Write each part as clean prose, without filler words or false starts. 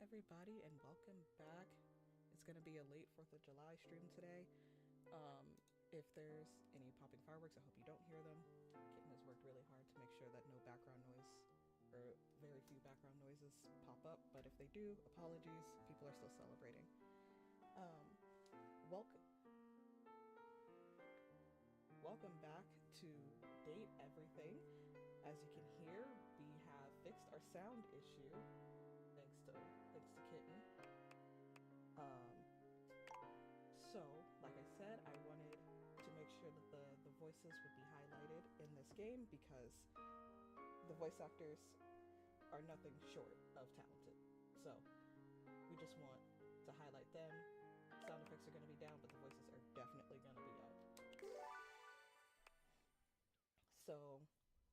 everybody, and welcome back. It's gonna be a late 4th of July stream today. If there's any popping fireworks, I hope you don't hear them. Kitten has worked really hard to make sure that no background noise, or very few background noises, pop up, but if they do, apologies, people are still celebrating. Welcome. Welcome back to Date Everything. As you can hear, we have fixed our sound issue, thanks to Kitten. So, like I said, I wanted to make sure that the voices would be highlighted in this game because the voice actors are nothing short of talented. So, we just want to highlight them. Sound effects are going to be down, but the voices are definitely going to be up. So,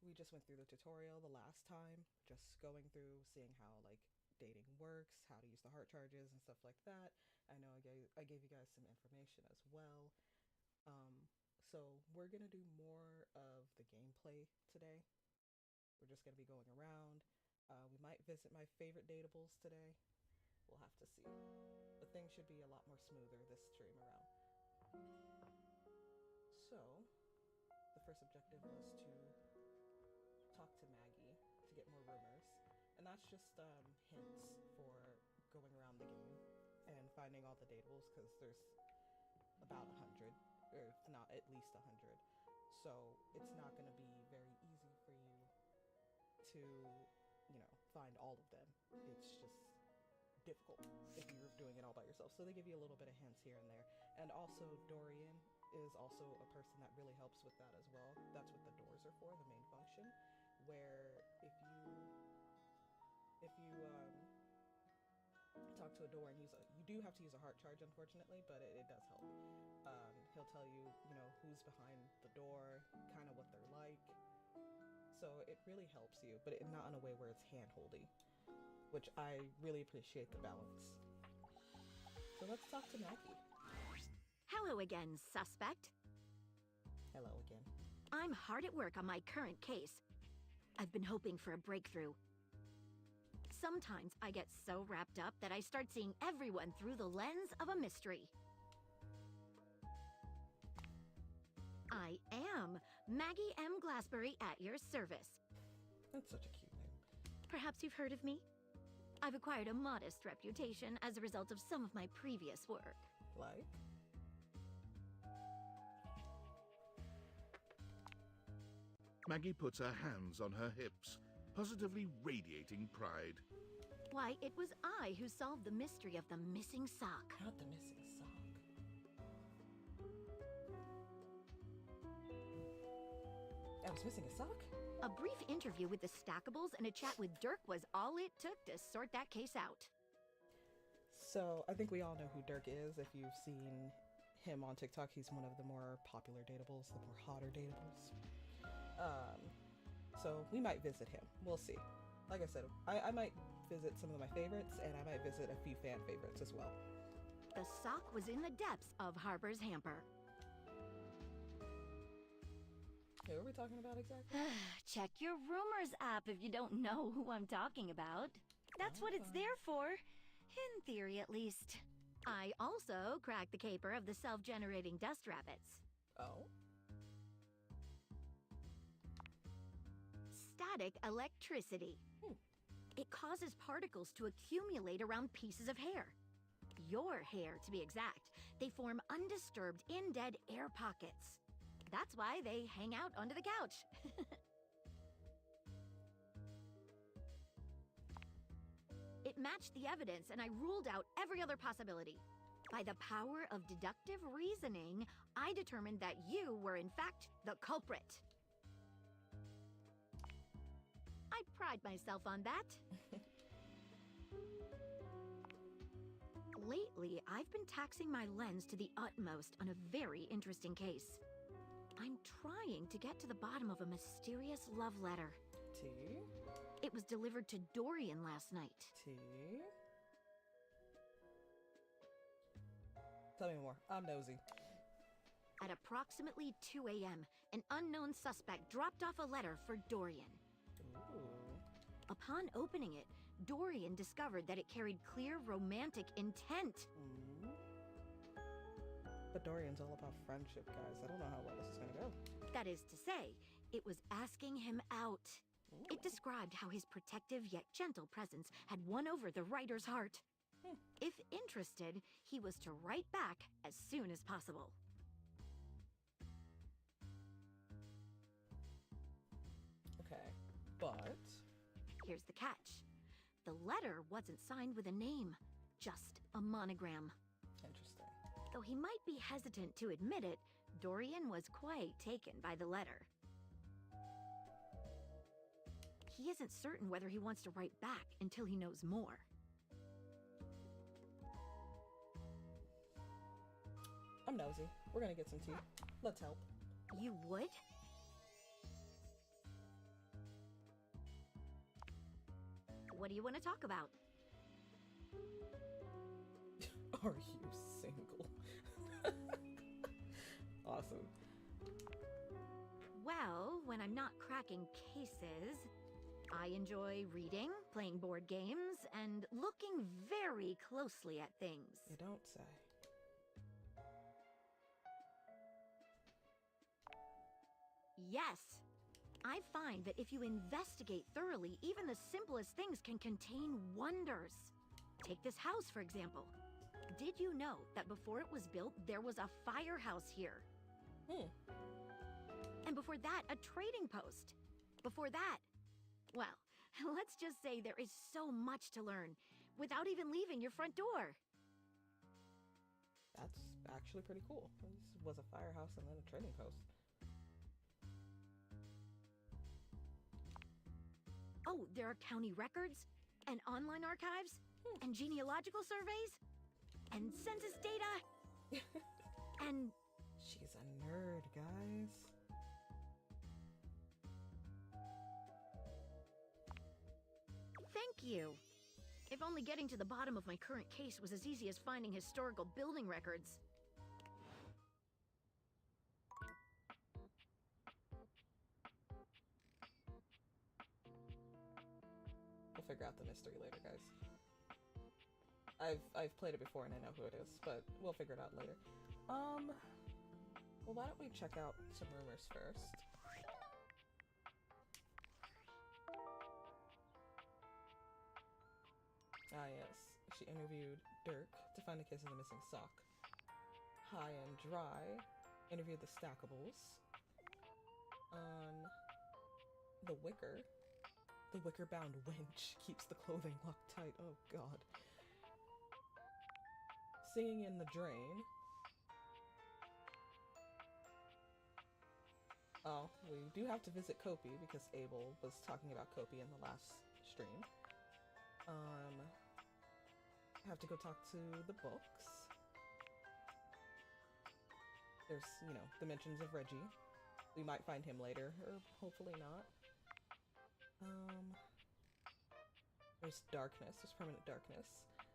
we just went through the tutorial the last time, just going through, seeing how, like, dating works, how to use the heart charges and stuff like that. I know I gave you guys some information as well. So we're gonna do more of the gameplay today. We're just gonna be going around. We might visit my favorite dateables today. We'll have to see. But things should be a lot more smoother this stream around. So, the first objective was to talk to Maggie to get more rumors. And that's just hints for going around the game and finding all the dateables, because there's about 100, or if not at least 100. So it's not going to be very easy for you to, find all of them. It's just difficult if you're doing it all by yourself. So they give you a little bit of hints here and there. And also Dorian is also a person that really helps with that as well. That's what the doors are for, the main function, where if you talk to a door and you do have to use a heart charge, unfortunately, but it does help. He'll tell you, who's behind the door, kind of what they're like. So it really helps you, but not in a way where it's hand-holdy, which I really appreciate the balance. So let's talk to Maggie. Hello again, suspect. Hello again. I'm hard at work on my current case. I've been hoping for a breakthrough. Sometimes I get so wrapped up that I start seeing everyone through the lens of a mystery. I am Maggie M. Glassbury at your service. That's such a cute name. Perhaps you've heard of me? I've acquired a modest reputation as a result of some of my previous work. Like? Maggie puts her hands on her hips, positively radiating pride. Why, it was I who solved the mystery of the missing sock. Not the missing sock. I was missing a sock? A brief interview with the Stackables and a chat with Dirk was all it took to sort that case out. So, I think we all know who Dirk is. If you've seen him on TikTok, he's one of the more popular dateables, the more hotter dateables. So we might visit him. We'll see. Like I said, I might visit some of my favorites, and I might visit a few fan favorites as well. The sock was in the depths of Harper's hamper. Hey, what are we talking about exactly? Check your rumors app if you don't know who I'm talking about. That's what it's there for. In theory, at least. I also cracked the caper of the self-generating dust rabbits. Oh? Static electricity. It causes particles to accumulate around pieces of hair. Your hair, to be exact. They form undisturbed, in-dead air pockets. That's why they hang out under the couch. It matched the evidence, and I ruled out every other possibility. By the power of deductive reasoning, I determined that you were, in fact, the culprit. I pride myself on that. Lately, I've been taxing my lens to the utmost on a very interesting case. I'm trying to get to the bottom of a mysterious love letter. T? It was delivered to Dorian last night. T? Tell me more. I'm nosy. At approximately 2 a.m., an unknown suspect dropped off a letter for Dorian. Ooh. Upon opening it, Dorian discovered that it carried clear romantic intent. But Dorian's all about friendship, guys. I don't know how well this is gonna go. That is to say, it was asking him out. It described how his protective yet gentle presence had won over the writer's heart. If interested, he was to write back as soon as possible. Okay, but... Here's the catch. The letter wasn't signed with a name, just a monogram. Interesting. Though he might be hesitant to admit it, Dorian was quite taken by the letter. He isn't certain whether he wants to write back until he knows more. I'm nosy. We're gonna get some tea. Let's help. You would? What do you want to talk about? Are you single? Awesome. Well, when I'm not cracking cases, I enjoy reading, playing board games, and looking very closely at things. You don't say. Yes. I find that if you investigate thoroughly, even the simplest things can contain wonders. Take this house, for example. Did you know that before it was built, there was a firehouse here? And before that, a trading post. Before that, well, let's just say there is so much to learn without even leaving your front door. That's actually pretty cool. This was a firehouse and then a trading post. Oh, there are county records, and online archives, and genealogical surveys, and census data, and... She's a nerd, guys. Thank you. If only getting to the bottom of my current case was as easy as finding historical building records. We'll figure out the mystery later, guys. I've played it before and I know who it is, but we'll figure it out later. Well, why don't we check out some rumors first? Ah, yes. She interviewed Dirk to find the case of the missing sock. High and Dry interviewed the Stackables. The wicker-bound winch keeps the clothing locked tight. Oh, God. Singing in the Drain. Oh, we do have to visit Kopi because Abel was talking about Kopi in the last stream. Have to go talk to the books. There's, you know, the mentions of Reggie. We might find him later, or hopefully not. There's Darkness. There's Permanent Darkness.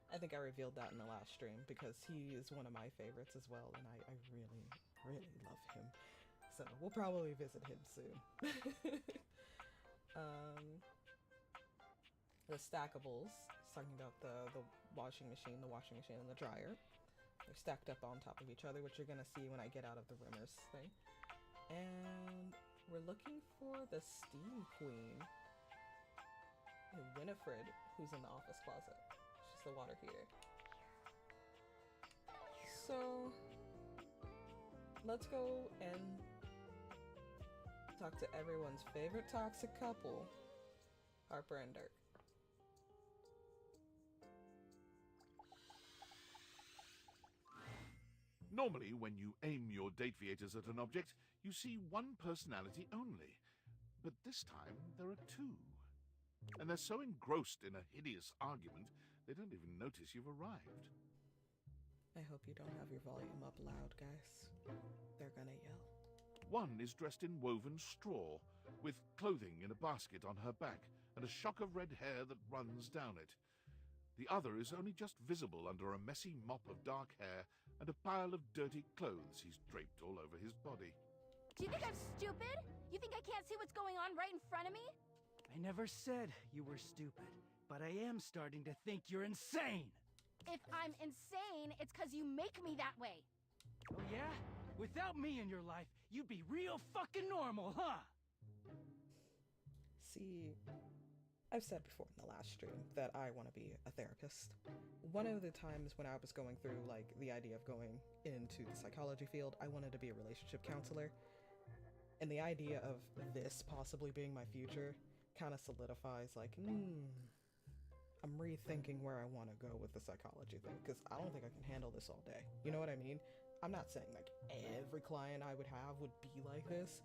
I think I revealed that in the last stream because he is one of my favorites as well, and I really, really love him. So we'll probably visit him soon. The Stackables, talking about the washing machine and the dryer. They're stacked up on top of each other, which you're gonna see when I get out of the rumors thing. And we're looking for the Steam Queen. And Winifred, who's in the office closet. She's the water heater. So, let's go and talk to everyone's favorite toxic couple, Harper and Dirk. Normally, when you aim your date viators at an object, you see one personality only. But this time, there are two. And they're so engrossed in a hideous argument, they don't even notice you've arrived. I hope you don't have your volume up loud, guys. They're gonna yell. One is dressed in woven straw, with clothing in a basket on her back, and a shock of red hair that runs down it. The other is only just visible under a messy mop of dark hair and a pile of dirty clothes he's draped all over his body. Do you think I'm stupid? You think I can't see what's going on right in front of me? I never said you were stupid. but I am starting to think you're insane. If I'm insane, it's 'cause you make me that way. Oh yeah? Without me in your life, you'd be real fucking normal, huh? See, I've said before in the last stream that I want to be a therapist. One of the times when I was going through, like, the idea of going into the psychology field, I wanted to be a relationship counselor. And the idea of this possibly being my future kind of solidifies, like, I'm rethinking where I want to go with the psychology thing, because I don't think I can handle this all day. You know what I mean? I'm not saying, like, every client I would have would be like this,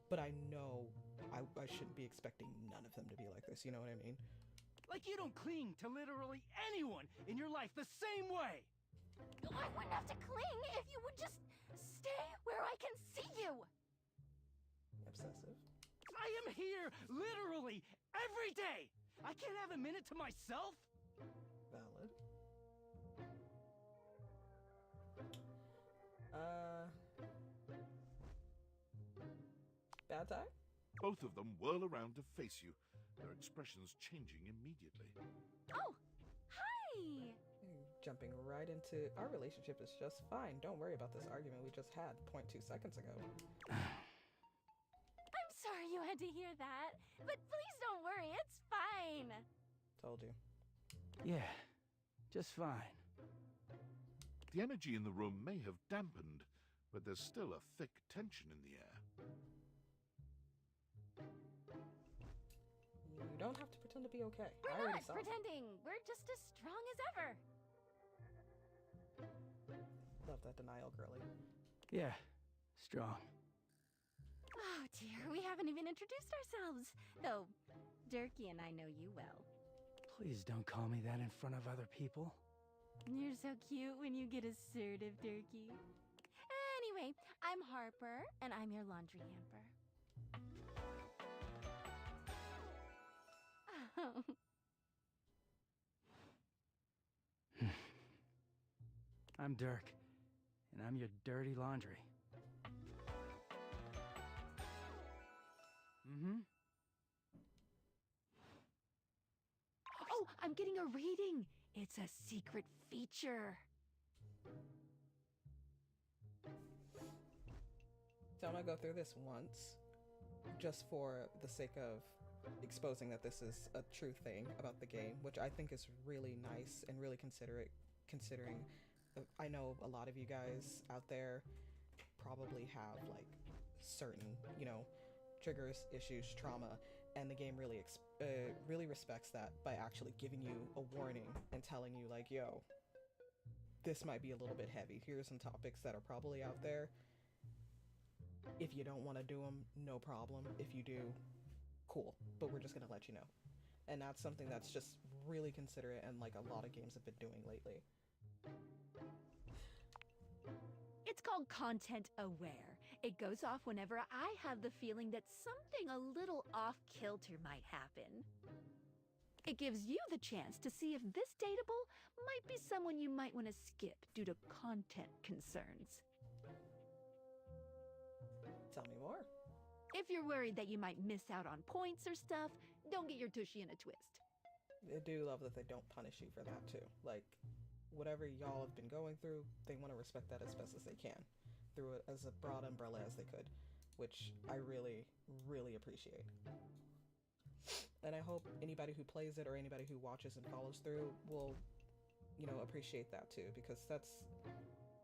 but I know I shouldn't be expecting none of them to be like this, you know what I mean? Like you don't cling to literally anyone in your life the same way! I wouldn't have to cling if you would just stay where I can see you. Obsessive. I am here literally every day! I can't have a minute to myself? Valid. Bad time? Both of them whirl around to face you, their expressions changing immediately. Oh, hi! Jumping right into our relationship is just fine. Don't worry about this argument we just had 0.2 seconds ago. I'm sorry you had to hear that, but please don't worry, it's fine. Told you. Yeah, just fine. The energy in the room may have dampened, but there's still a thick tension in the air. You don't have to pretend to be okay. We're I already not saw. pretending. We're just as strong as ever. Love that denial, girly. Yeah, strong. Oh dear, we haven't even introduced ourselves. Though, Durkee and I know you well. Please don't call me that in front of other people. You're so cute when you get assertive, Durkee. Anyway, I'm Harper, and I'm your laundry hamper. I'm Dirk, and I'm your dirty laundry. Oh, I'm getting a reading. It's a secret feature. So I'm gonna go through this once, just for the sake of exposing that this is a true thing about the game, which I think is really nice and really considerate, considering I know a lot of you guys out there probably have, like, certain, you know, triggers, issues, trauma, and the game really really respects that by actually giving you a warning and telling you, like, yo, this might be a little bit heavy. Here's some topics that are probably out there. If you don't want to do them, no problem. If you do, cool, but we're just gonna let you know. And that's something that's just really considerate, and, like, a lot of games have been doing lately. It's called Content Aware. It goes off whenever I have the feeling that something a little off-kilter might happen. It gives you the chance to see if this dateable might be someone you might want to skip due to content concerns. Tell me more. If you're worried that you might miss out on points or stuff, don't get your tushy in a twist. I do love that they don't punish you for that too. Like, whatever y'all have been going through, they want to respect that as best as they can, through it as a broad umbrella as they could, which I really, really appreciate. And I hope anybody who plays it or anybody who watches and follows through will, you know, appreciate that too, because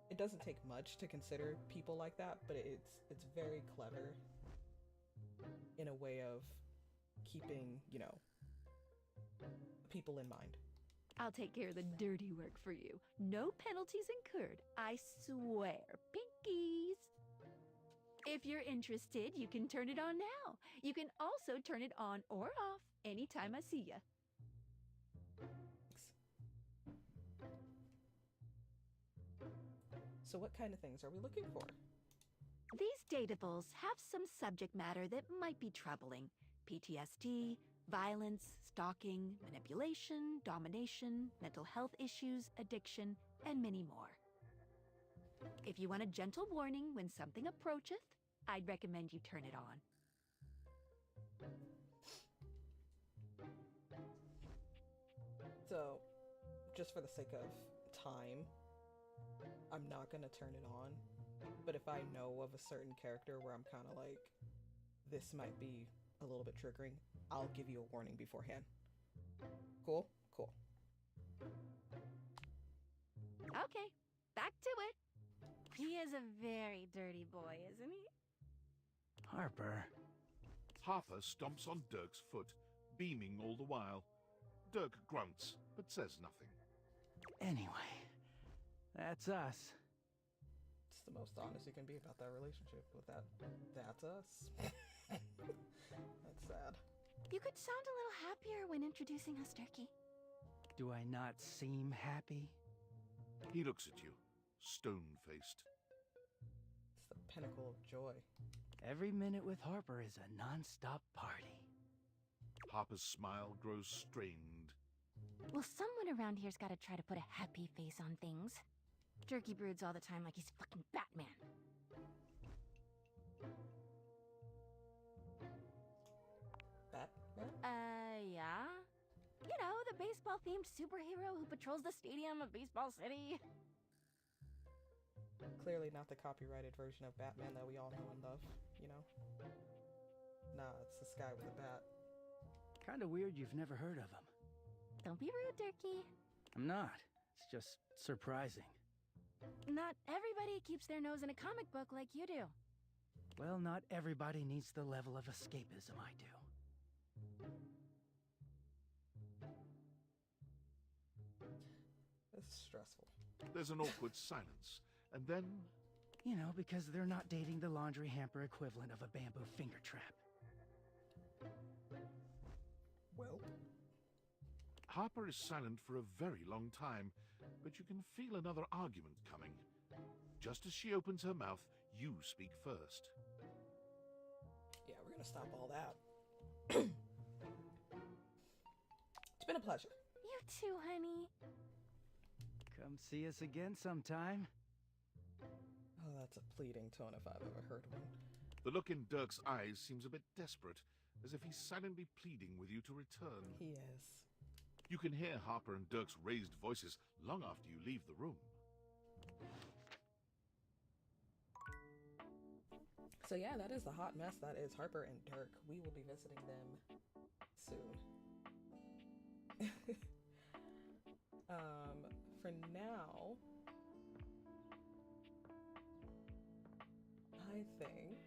it doesn't take much to consider people like that, but it's very clever in a way of keeping, you know, people in mind. I'll take care of the dirty work for you. No penalties incurred, I swear. Pinkies! If you're interested, you can turn it on now. You can also turn it on or off anytime I see ya. So what kind of things are we looking for? These datables have some subject matter that might be troubling. PTSD, violence, stalking, manipulation, domination, mental health issues, addiction, and many more. If you want a gentle warning when something approacheth, I'd recommend you turn it on. just for the sake of time, I'm not gonna turn it on. But if I know of a certain character where I'm kind of like, this might be a little bit triggering, I'll give you a warning beforehand. Cool? Cool. Okay, back to it. He is a very dirty boy, isn't he? Harper. Harper stomps on Dirk's foot, beaming all the while. Dirk grunts, but says nothing. Anyway, that's us. It's the most honest you can be about that relationship with that. That's us. That's sad. You could sound a little happier when introducing us, Turkey. Do I not seem happy? He looks at you, stone-faced. It's the pinnacle of joy. Every minute with Harper is a non-stop party. Harper's smile grows strained. Well, someone around here's gotta try to put a happy face on things. Jerky broods all the time like he's fucking Batman. Batman? Yeah? You know, the baseball-themed superhero who patrols the stadium of Baseball City. Clearly not the copyrighted version of Batman that we all know and love, you know? Nah, it's this guy with a bat. Kinda weird you've never heard of him. Don't be rude, Turkey. I'm not. It's just surprising. Not everybody keeps their nose in a comic book like you do. Well, not everybody needs the level of escapism I do. This is stressful. There's an awkward silence, and then You know, because they're not dating the laundry hamper equivalent of a bamboo finger trap. Well, Harper is silent for a very long time, but you can feel another argument coming. Just as she opens her mouth, you speak first. yeah, we're gonna stop all that. It's been a pleasure. You too, honey. Come see us again sometime. Oh, that's a pleading tone if I've ever heard one. The look in Dirk's eyes seems a bit desperate, as if he's silently pleading with you to return. He is. You can hear Harper and Dirk's raised voices long after you leave the room. So yeah, that is the hot mess that is Harper and Dirk. We will be visiting them soon. For now, I think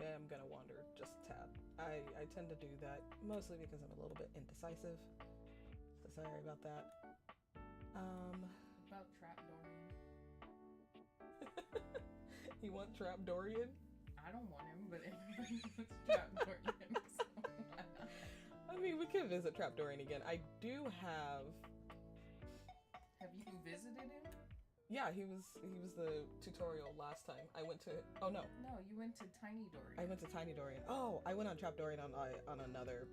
I'm gonna wander just a tad. I tend to do that mostly because I'm a little bit indecisive. So sorry about that. About Trap Dorian. You want Trap Dorian? I don't want him, but everybody wants Trap Dorian. So. I mean, we can visit Trap Dorian again. I do have. Have you visited him? Yeah, he was the tutorial last time. I went to. Oh no, No, you went to Tiny Dorian. I went to Tiny Dorian. Oh, I went on Trap Dorian on another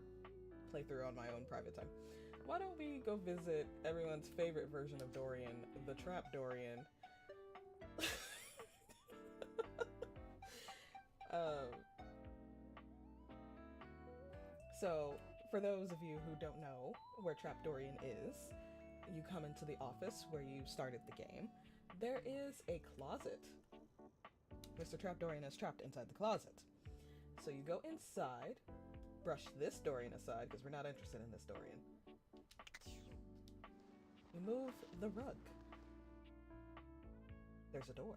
playthrough on my own private time. Why don't we go visit everyone's favorite version of Dorian, the Trap Dorian? So, for those of you who don't know where Trap Dorian is, you come into the office where you started the game. There is a closet. Mr. Trap Dorian is trapped inside the closet. So you go inside, brush this Dorian aside because we're not interested in this Dorian. You move the rug. There's a door.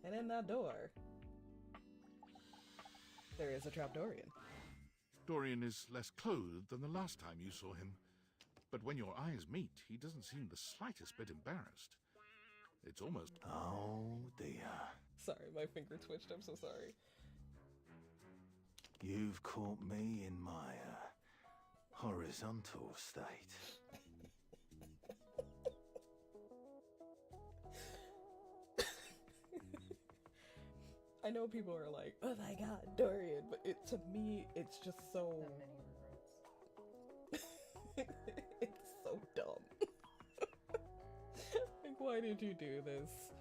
And in that door, there is a Trap Dorian. Dorian is less clothed than the last time you saw him. But when your eyes meet, he doesn't seem the slightest bit embarrassed. It's almost... Oh dear. Sorry, my finger twitched. I'm so sorry. You've caught me in my horizontal state. I know people are like, oh my god, Dorian, but to me, it's just so... Have many regrets. It's so dumb. Like, why did you do this?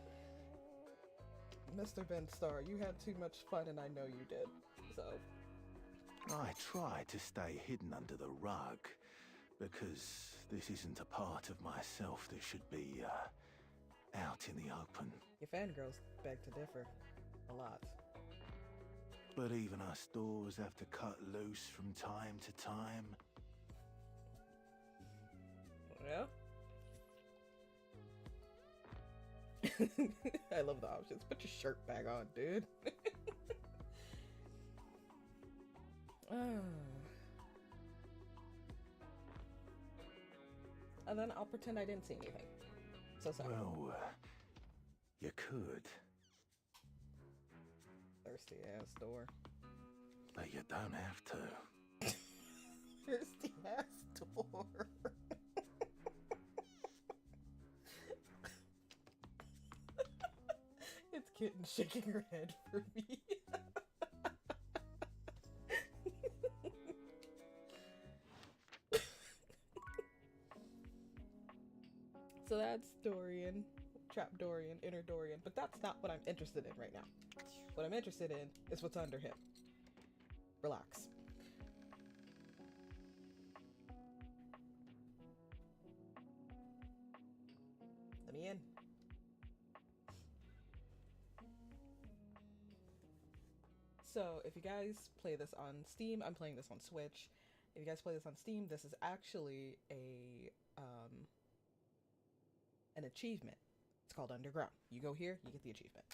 Mr. Ben Star, you had too much fun and I know you did. So, I try to stay hidden under the rug, because this isn't a part of myself that should be, out in the open. your fangirls beg to differ. A lot. But even us doors have to cut loose from time to time. Yeah? I love the options. Put your shirt back on, dude. And then I'll pretend I didn't see anything. So sorry. Well, you could, Thirsty ass door. but you don't have to. Thirsty ass door. It's Kitten shaking her head for me. So that's Dorian, Trap Dorian, Inner Dorian, but that's not what I'm interested in right now. What I'm interested in is what's under him. Relax. Let me in. So if you guys play this on Steam, I'm playing this on Switch. If you guys play this on Steam, this is actually an achievement. It's called Underground. You go here, you get the achievement.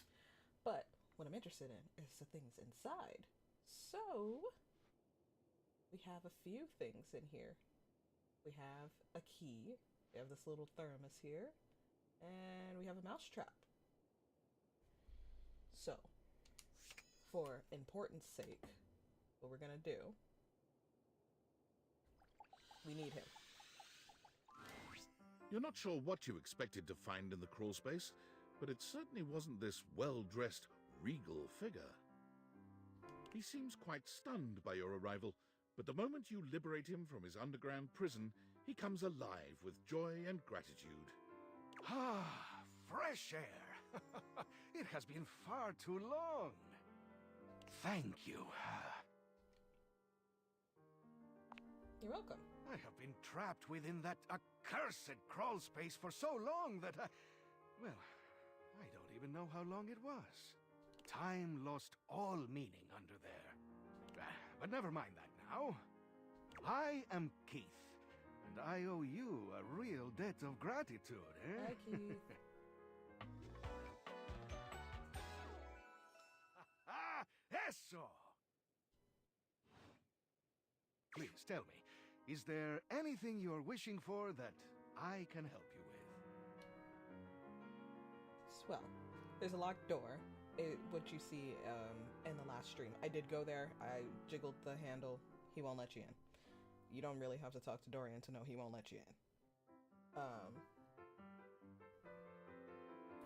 But what I'm interested in is the things inside. So we have a few things in here. We have a key. We have this little thermos here. And we have a mousetrap. So, for importance sake, what we're gonna do, we need him. You're not sure what you expected to find in the crawl space, but it certainly wasn't this well-dressed, regal figure. He seems quite stunned by your arrival, but the moment you liberate him from his underground prison, he comes alive with joy and gratitude. Ah, fresh air. It has been far too long. Thank you. You're welcome. I have been trapped within that accursed crawl space for so long that well, I don't even know how long it was. Time lost all meaning under there. But never mind that now. I am Keith, and I owe you a real debt of gratitude, eh? Hi, Keith. Ah, eso! Please tell me, is there anything you're wishing for that I can help you with? Well, there's a locked door. What you see in the last stream. I did go there. I jiggled the handle. He won't let you in. You don't really have to talk to Dorian to know he won't let you in.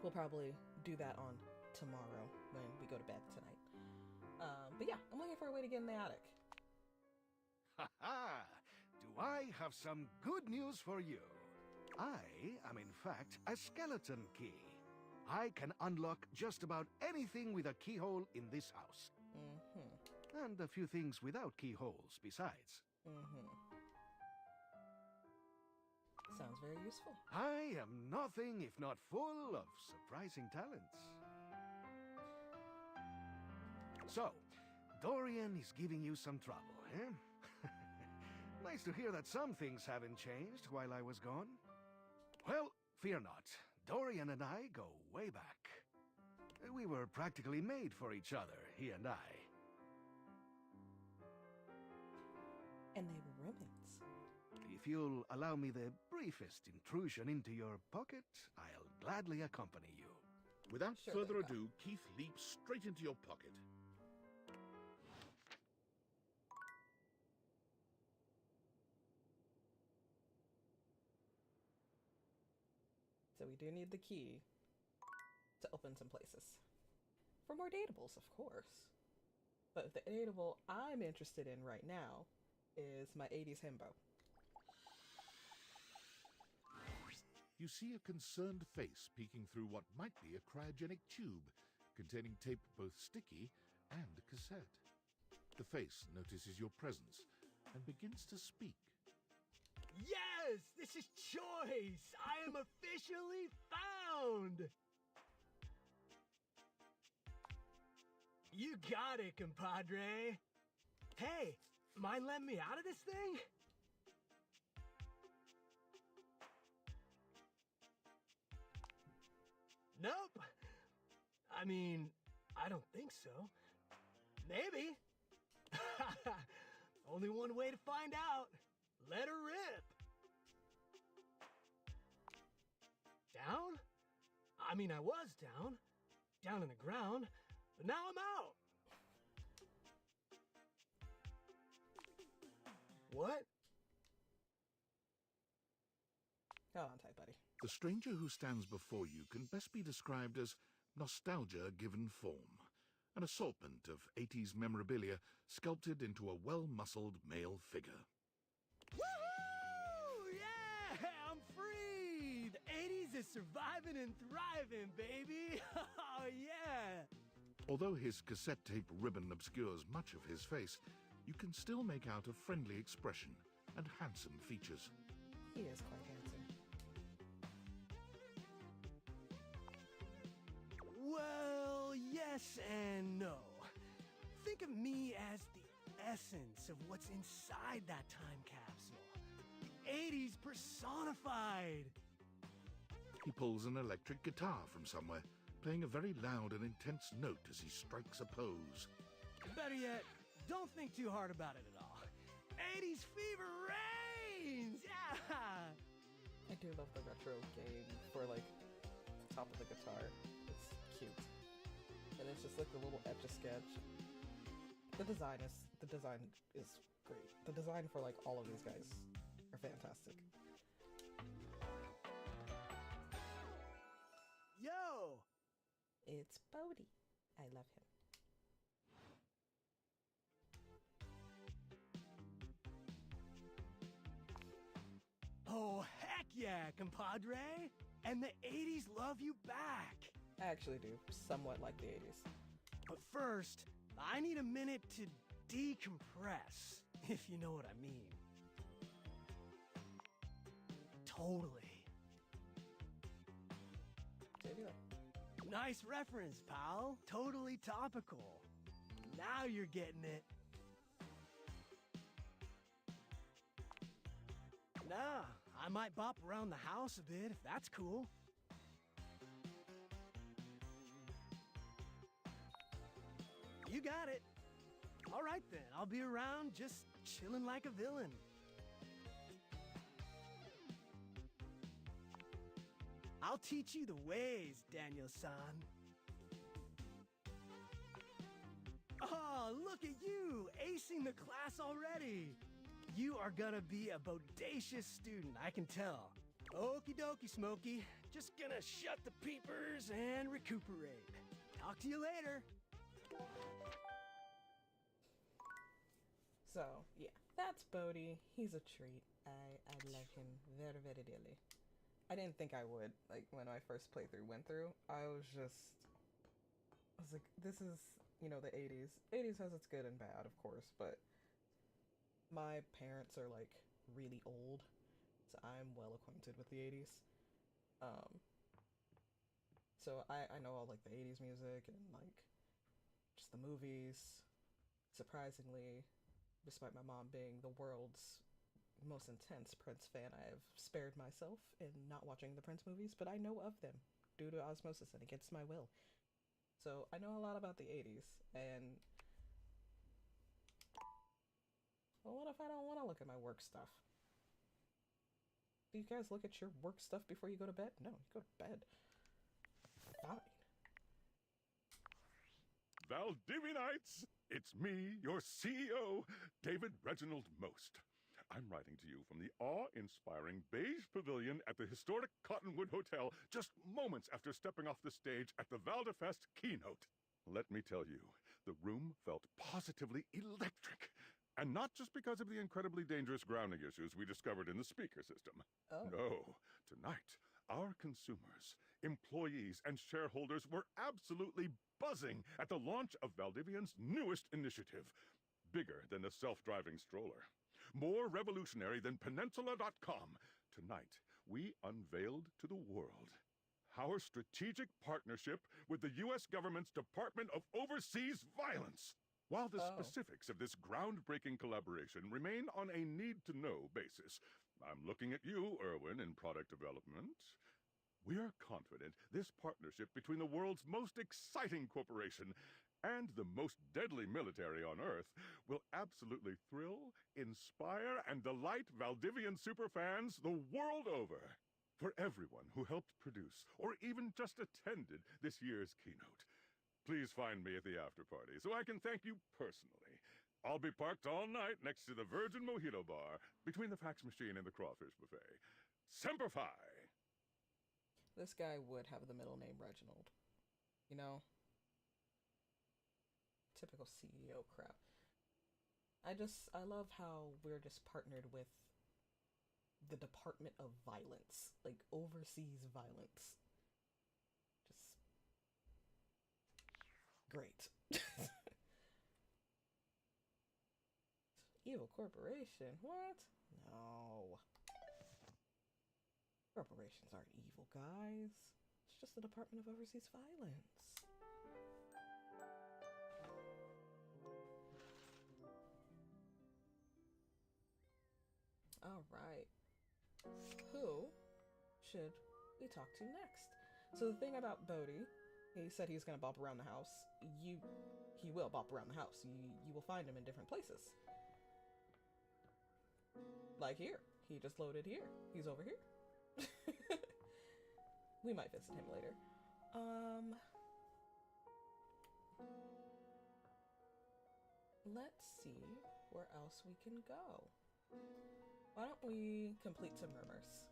We'll probably do that on tomorrow when we go to bed tonight. But yeah, I'm looking for a way to get in the attic. Ha ha! Do I have some good news for you? I am in fact a skeleton key. I can unlock just about anything with a keyhole in this house. Mm-hmm. And a few things without keyholes besides. Mm-hmm. Sounds very useful. I am nothing if not full of surprising talents. So, Dorian is giving you some trouble, eh? Nice to hear that some things haven't changed while I was gone. Well, fear not. Dorian and I go way back. We were practically made for each other, he and I. And they were roommates. If you'll allow me the briefest intrusion into your pocket, I'll gladly accompany you. Without Sure, further then go. ado, Keith leaps straight into your pocket. So we do need the key to open some places. For more datables, of course. But the datable I'm interested in right now is my 80s himbo. You see a concerned face peeking through what might be a cryogenic tube, containing tape both sticky and cassette. The face notices your presence and begins to speak. Yes! This is Choice! I am officially found! You got it, compadre. Hey, mind letting me out of this thing? Nope. I mean, I don't think so. Maybe. Only one way to find out. Let her rip. Down? I mean, I was down in the ground, but now I'm out. What? Hold on tight, buddy. The stranger who stands before you can best be described as nostalgia given form, an assortment of 80s memorabilia sculpted into a well-muscled male figure. Woohoo! Yeah! I'm free! The 80s is surviving and thriving, baby! Oh, yeah! Although his cassette tape ribbon obscures much of his face, you can still make out a friendly expression and handsome features. He is quite handsome. Well, yes and no. Think of me as the essence of what's inside that time capsule. The 80s personified. He pulls an electric guitar from somewhere, playing a very loud and intense note as he strikes a pose. Better yet, don't think too hard about it at all. 80s fever reigns! Yeah! I do love the retro game for like top of the guitar. It's cute. And it's just like a little etch-a-sketch. The design is great. The design for like all of these guys are fantastic. Yo! It's Bodhi. I love him. Oh, heck yeah, compadre! And the 80s love you back! I actually do somewhat like the 80s. But first, I need a minute to decompress, if you know what I mean. Totally. JB, Nice reference, pal. Totally topical. Now you're getting it. Nah, I might bop around the house a bit if that's cool. You got it. All right then, I'll be around just chilling like a villain. I'll teach you the ways, Daniel-san. Oh, look at you, acing the class already. You are gonna be a bodacious student, I can tell. Okie dokie, Smokey. Just gonna shut the peepers and recuperate. Talk to you later. So, yeah, that's Bodhi. He's a treat. I love him very, very dearly. I didn't think I would. Like, when my first playthrough went through, I was like, this is, you know, the 80s. 80s has its good and bad, of course, but my parents are, like, really old, so I'm well acquainted with the 80s. So I know all, like, the 80s music and, like, just the movies. Surprisingly, despite my mom being the world's most intense Prince fan, I have spared myself in not watching the Prince movies, but I know of them due to osmosis and against my will. So I know a lot about the 80s, and well, what if I don't want to look at my work stuff? Do you guys look at your work stuff before you go to bed? No, you go to bed. Fine. Valdivinites! It's me, your CEO, David Reginald Most. I'm writing to you from the awe-inspiring beige pavilion at the historic Cottonwood Hotel just moments after stepping off the stage at the Valdefest keynote. Let me tell you, the room felt positively electric. And not just because of the incredibly dangerous grounding issues we discovered in the speaker system. Oh. No, tonight, our consumers, Employees and shareholders were absolutely buzzing at the launch of Valdivian's newest initiative. Bigger than a self-driving stroller. More revolutionary than Peninsula.com. Tonight, we unveiled to the world our strategic partnership with the U.S. government's Department of Overseas Violence. While the specifics of this groundbreaking collaboration remain on a need-to-know basis, I'm looking at you, Erwin, in product development. We are confident this partnership between the world's most exciting corporation and the most deadly military on Earth will absolutely thrill, inspire, and delight Valdivian superfans the world over. For everyone who helped produce or even just attended this year's keynote, please find me at the after-party so I can thank you personally. I'll be parked all night next to the Virgin Mojito Bar between the fax machine and the crawfish buffet. Semper Fi! This guy would have the middle name Reginald. You know? Typical CEO crap. I love how we're just partnered with the Department of Violence. Like, overseas violence. Just great. Evil corporation. What? No. Corporations aren't evil, guys. It's just the Department of Overseas Violence. Alright. Who should we talk to next? So the thing about Bodhi, he said he's gonna bop around the house. He will bop around the house. You will find him in different places. Like here. He just loaded here. He's over here. We might visit him later. Let's see where else we can go. Why don't we complete some rumors?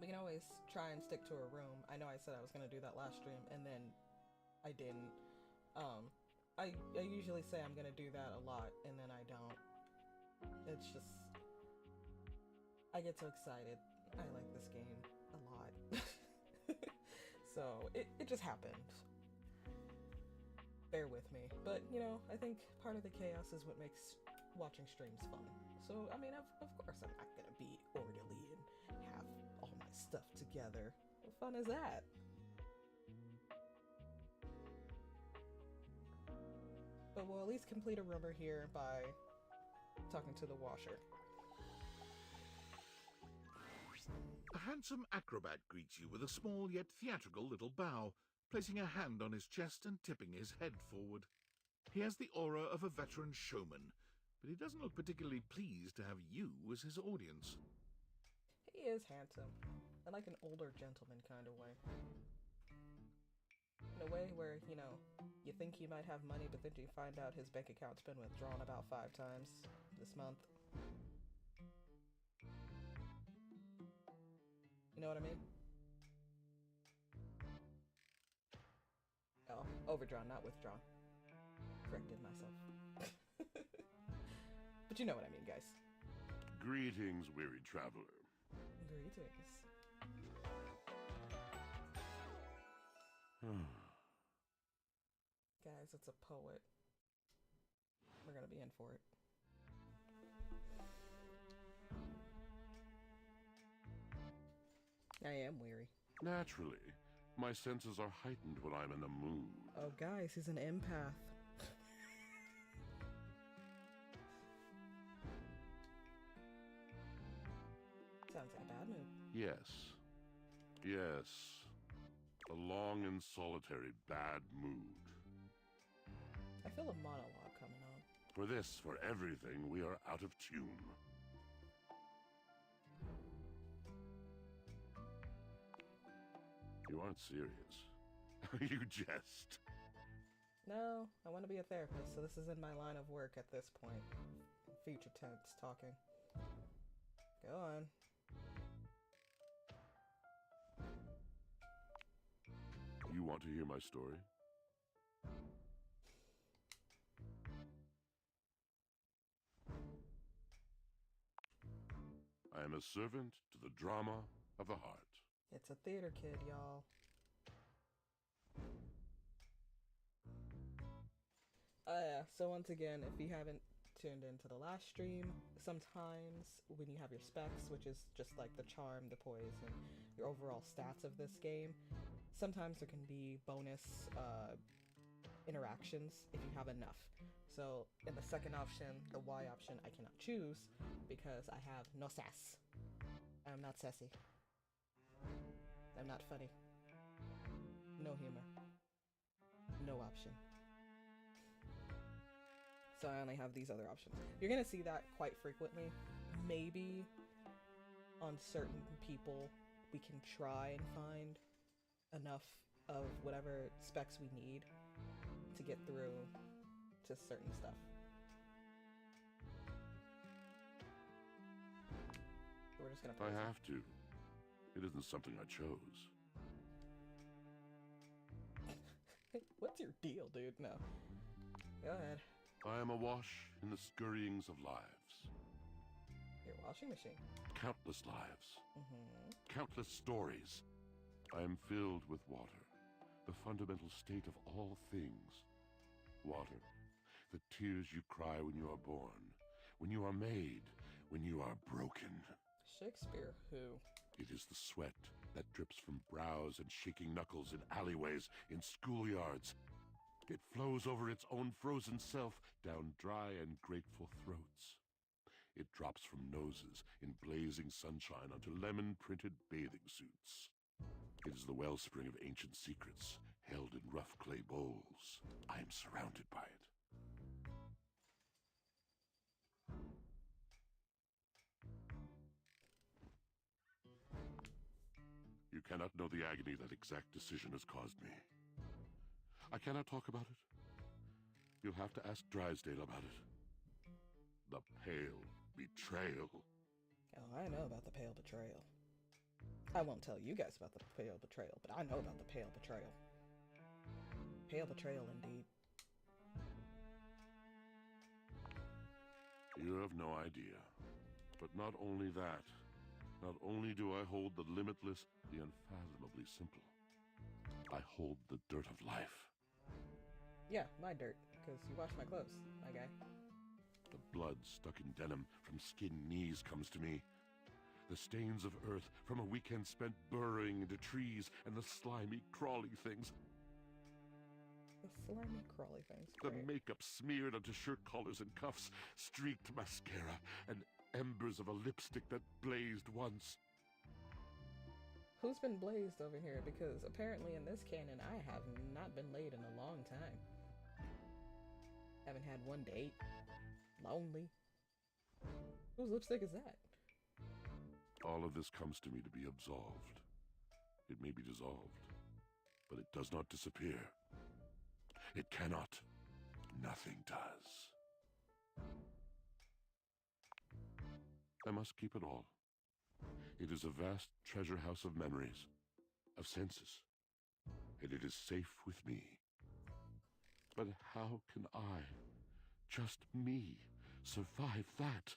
We can always try and stick to a room. I know I said I was gonna do that last stream, and then I didn't. I usually say I'm gonna do that a lot, and then I don't. It's just... I get so excited. I like this game a lot. So, it just happened. Bear with me. But, you know, I think part of the chaos is what makes watching streams fun. So, I mean, of course I'm not gonna be orderly and have all my stuff together. What fun is that? But we'll at least complete a rumor here by talking to the washer. A handsome acrobat greets you with a small yet theatrical little bow, placing a hand on his chest and tipping his head forward. He has the aura of a veteran showman, but he doesn't look particularly pleased to have you as his audience. He is handsome, in like an older gentleman kind of way. In a way where, you know, you think he might have money, but then you find out his bank account's been withdrawn about 5 times this month. You know what I mean? Oh, overdrawn, not withdrawn. Corrected myself. But you know what I mean, guys. Greetings, weary traveler. Greetings. Guys, it's a poet. We're gonna be in for it. I am weary. Naturally. My senses are heightened when I'm in the mood. Oh, guys, he's an empath. Sounds like a bad mood. Yes. Yes. A long and solitary bad mood. I feel a monologue coming on. For this, for everything, we are out of tune. You aren't serious. You jest. No, I want to be a therapist, so this is in my line of work at this point. Future tense talking. Go on. You want to hear my story? I am a servant to the drama of the heart. It's a theater kid, y'all. Yeah, so once again, if you haven't tuned into the last stream, sometimes when you have your specs, which is just like the charm, the poise, and your overall stats of this game, sometimes there can be bonus interactions if you have enough. So in the second option, the Y option, I cannot choose because I have no sass. I'm not sassy. I'm not funny. No humor. No option. So I only have these other options. You're gonna see that quite frequently. Maybe on certain people we can try and find enough of whatever specs we need to get through to certain stuff. We're just gonna I have to. It isn't something I chose. What's your deal, dude? No. Go ahead. I am awash in the scurryings of lives. Your washing machine. Countless lives. Countless stories. I am filled with water, the fundamental state of all things. Water. The tears you cry when you are born, when you are made, when you are broken. Shakespeare who? It is the sweat that drips from brows and shaking knuckles in alleyways, in schoolyards. It flows over its own frozen self down dry and grateful throats. It drops from noses in blazing sunshine onto lemon-printed bathing suits. It is the wellspring of ancient secrets, held in rough clay bowls. I am surrounded by it. You cannot know the agony that exact decision has caused me. I cannot talk about it. You'll have to ask Drysdale about it. The Pale Betrayal. Oh, I know about the Pale Betrayal. I won't tell you guys about the Pale Betrayal, but I know about the Pale Betrayal. Pale Betrayal, indeed. You have no idea. But not only that, not only do I hold the limitless, the unfathomably simple, I hold the dirt of life. Yeah, my dirt, because you wash my clothes, my guy. The blood stuck in denim from skinned knees comes to me. The stains of earth from a weekend spent burrowing into trees and the slimy, crawly things. The slimy, crawly things. The Great. makeup smeared onto shirt collars and cuffs, streaked mascara, and embers of a lipstick that blazed once. Who's been blazed over here? Because apparently in this canon, I have not been laid in a long time. Haven't had one date. Lonely. Whose lipstick is that? All of this comes to me to be absolved. It may be dissolved, but it does not disappear. It cannot. Nothing does. I must keep it all. It is a vast treasure house of memories, of senses, and it is safe with me. But how can I, just me, survive that?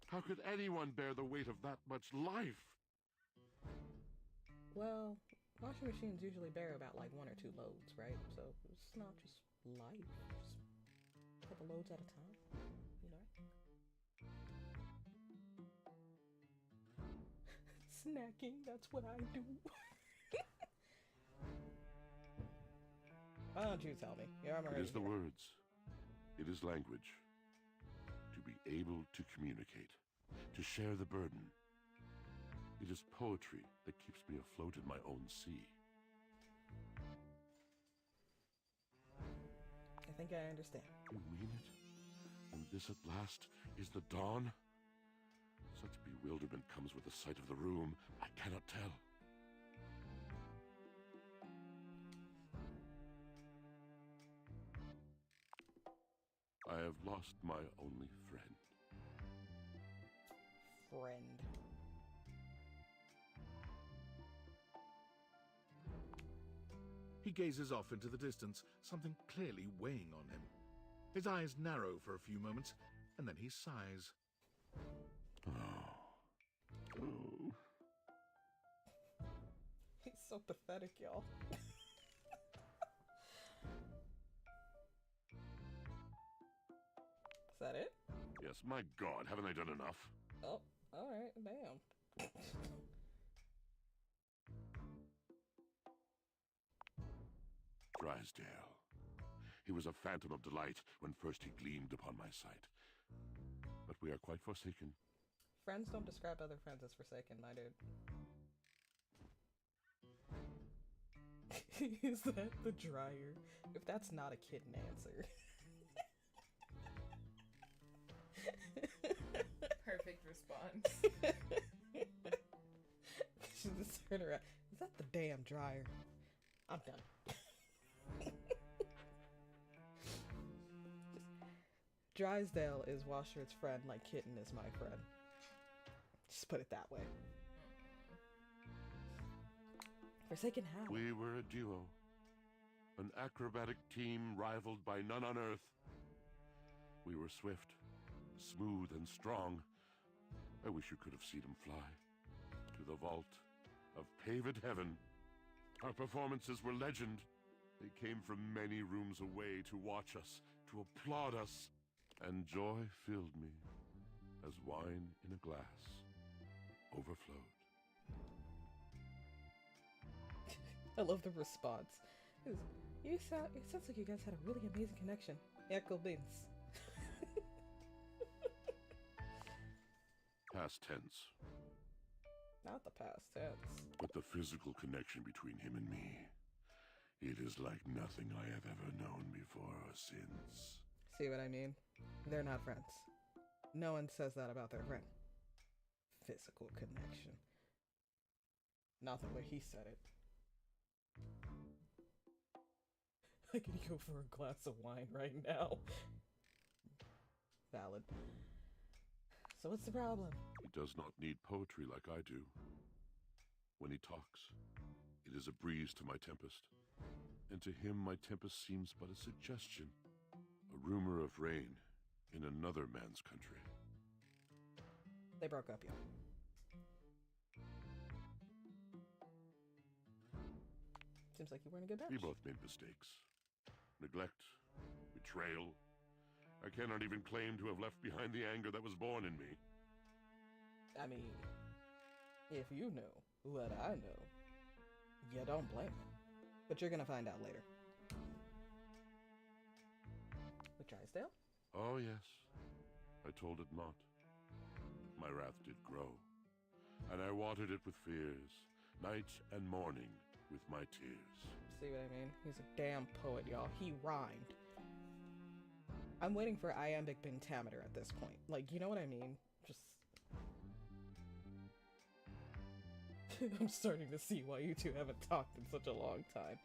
How could anyone bear the weight of that much life? Well, washing machines usually bear about like 1 or 2 loads, right? So it's not just life, just a couple loads at a time, you know? Snacking, that's what I do. Why don't you tell me? Yeah, I'm It already is the here. words. It is language. To be able to communicate. To share the burden. It is poetry that keeps me afloat in my own sea. I think I understand. You mean it? And this at last is the dawn? Such bewilderment comes with the sight of the room, I cannot tell. I have lost my only friend. friend. He gazes off into the distance, something clearly weighing on him. His eyes narrow for a few moments, and then he sighs. He's so pathetic, y'all. Is that it? Yes, my God, haven't I done enough? Oh, alright, damn. Drysdale. He was a phantom of delight when first he gleamed upon my sight. But we are quite forsaken. Friends don't describe other friends as forsaken, my dude. Is that the dryer? If that's not a kitten answer. Perfect response. She just turned around. Is that the damn dryer? I'm done. Drysdale is Washard's friend like Kitten is my friend. Just put it that way. Forsaken how? We were a duo. An acrobatic team rivaled by none on Earth. We were swift, smooth, and strong. I wish you could have seen him fly. To the vault of paved heaven. Our performances were legend. They came from many rooms away to watch us, to applaud us. And joy filled me, as wine in a glass overflowed. I love the response. It sounds like you guys had a really amazing connection. Echo beans. Past tense. Not the past tense. But the physical connection between him and me, it is like nothing I have ever known before or since. See what I mean? They're not friends. No one says that about their friend. Physical connection. Not the way he said it. I could go for a glass of wine right now. Valid. So what's the problem? He does not need poetry like I do. When he talks, it is a breeze to my tempest. And to him my tempest seems but a suggestion. A rumor of rain in another man's country. They broke up, y'all. Seems like you were in a good batch. We both made mistakes. Neglect, betrayal. I cannot even claim to have left behind the anger that was born in me. I mean, if you knew what I know, you don't blame me. But you're gonna find out later. With Drysdale? Oh, yes. I told it not. My wrath did grow, and I watered it with fears, night and morning with my tears. See what I mean? He's a damn poet, y'all. He rhymed. I'm waiting for iambic pentameter at this point. Like, you know what I mean? Just... I'm starting to see why you two haven't talked in such a long time.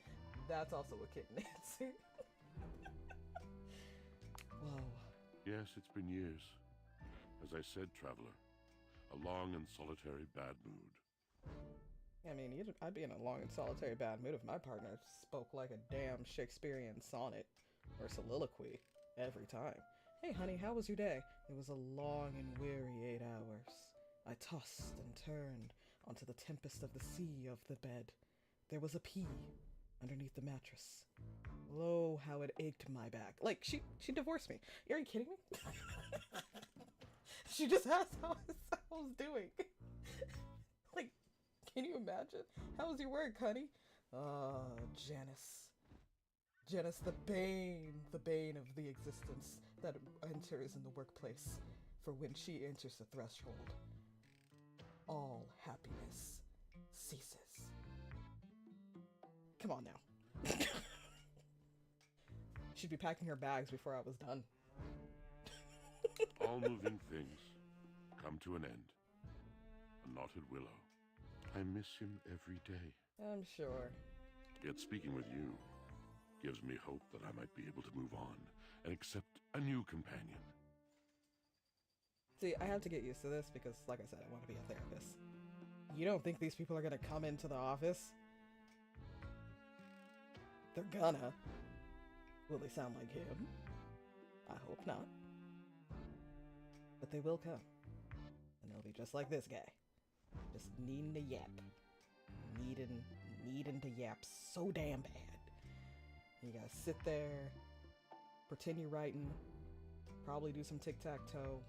That's also a kitten answer. Whoa. Yes, it's been years. As I said, traveler, a long and solitary bad mood. I mean, I'd be in a long and solitary bad mood if my partner spoke like a damn Shakespearean sonnet or soliloquy every time. Hey honey, how was your day? It was a long and weary 8 hours. I tossed and turned onto the tempest of the sea of the bed. There was a pea underneath the mattress. Lo, how it ached my back. Like, she divorced me. Are you kidding me? She just asked how I was doing. Like, can you imagine? How was your work, honey? Janice. Janice, the bane of the existence that enters in the workplace. For when she enters the threshold, all happiness ceases. Come on now. She'd be packing her bags before I was done. All moving things come to an end. A knotted willow. I miss him every day. I'm sure. Yet speaking with you gives me hope that I might be able to move on and accept a new companion. See, I have to get used to this because, like I said, I want to be a therapist. You don't think these people are gonna come into the office? They're gonna. Will they sound like him? I hope not. But they will come. And they'll be just like this guy. Just needing to yap. Needing to yap so damn bad. You gotta sit there, pretend you're writing, probably do some tic-tac-toe,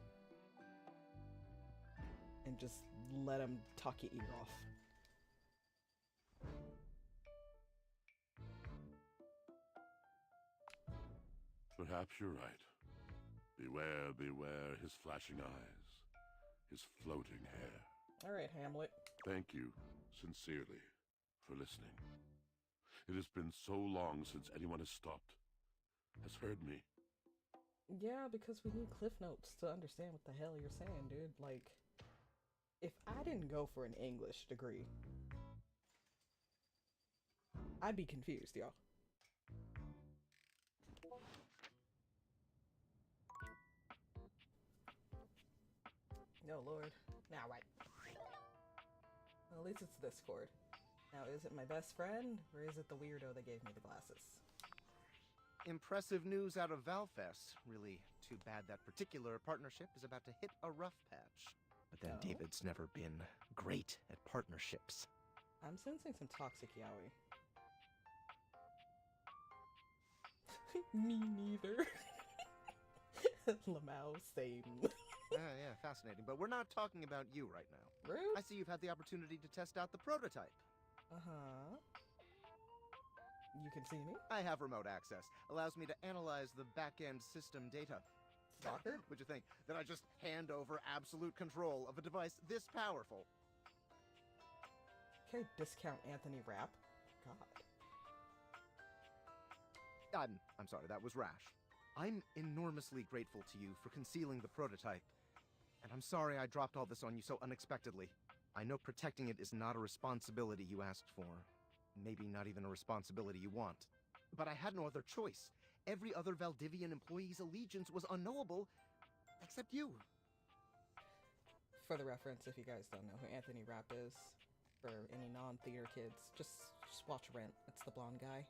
and just let them talk your ear off. Perhaps you're right. Beware, beware his flashing eyes, his floating hair. All right, Hamlet. Thank you, sincerely, for listening. It has been so long since anyone has stopped, has heard me. Yeah, because we need cliff notes to understand what the hell you're saying, dude. Like, if I didn't go for an English degree, I'd be confused, y'all. No, Lord. Now, right. Well, at least it's Discord. Now, is it my best friend, or is it the weirdo that gave me the glasses? Impressive news out of Valfest. Really too bad that particular partnership is about to hit a rough patch. But then David's never been great at partnerships. I'm sensing some toxic yaoi. Me neither. Lamau, same. Yeah, fascinating. But we're not talking about you right now. Rude. I see you've had the opportunity to test out the prototype. Uh-huh. You can see me? I have remote access. Allows me to analyze the back-end system data. Stalker? What'd you think? That I just hand over absolute control of a device this powerful? Okay, discount Anthony Rapp. God. I'm sorry, that was rash. I'm enormously grateful to you for concealing the prototype. And I'm sorry I dropped all this on you so unexpectedly. I know protecting it is not a responsibility you asked for. Maybe not even a responsibility you want. But I had no other choice. Every other Valdivian employee's allegiance was unknowable, except you. For the reference, if you guys don't know who Anthony Rapp is, for any non-theater kids, just watch Rent. It's the blonde guy.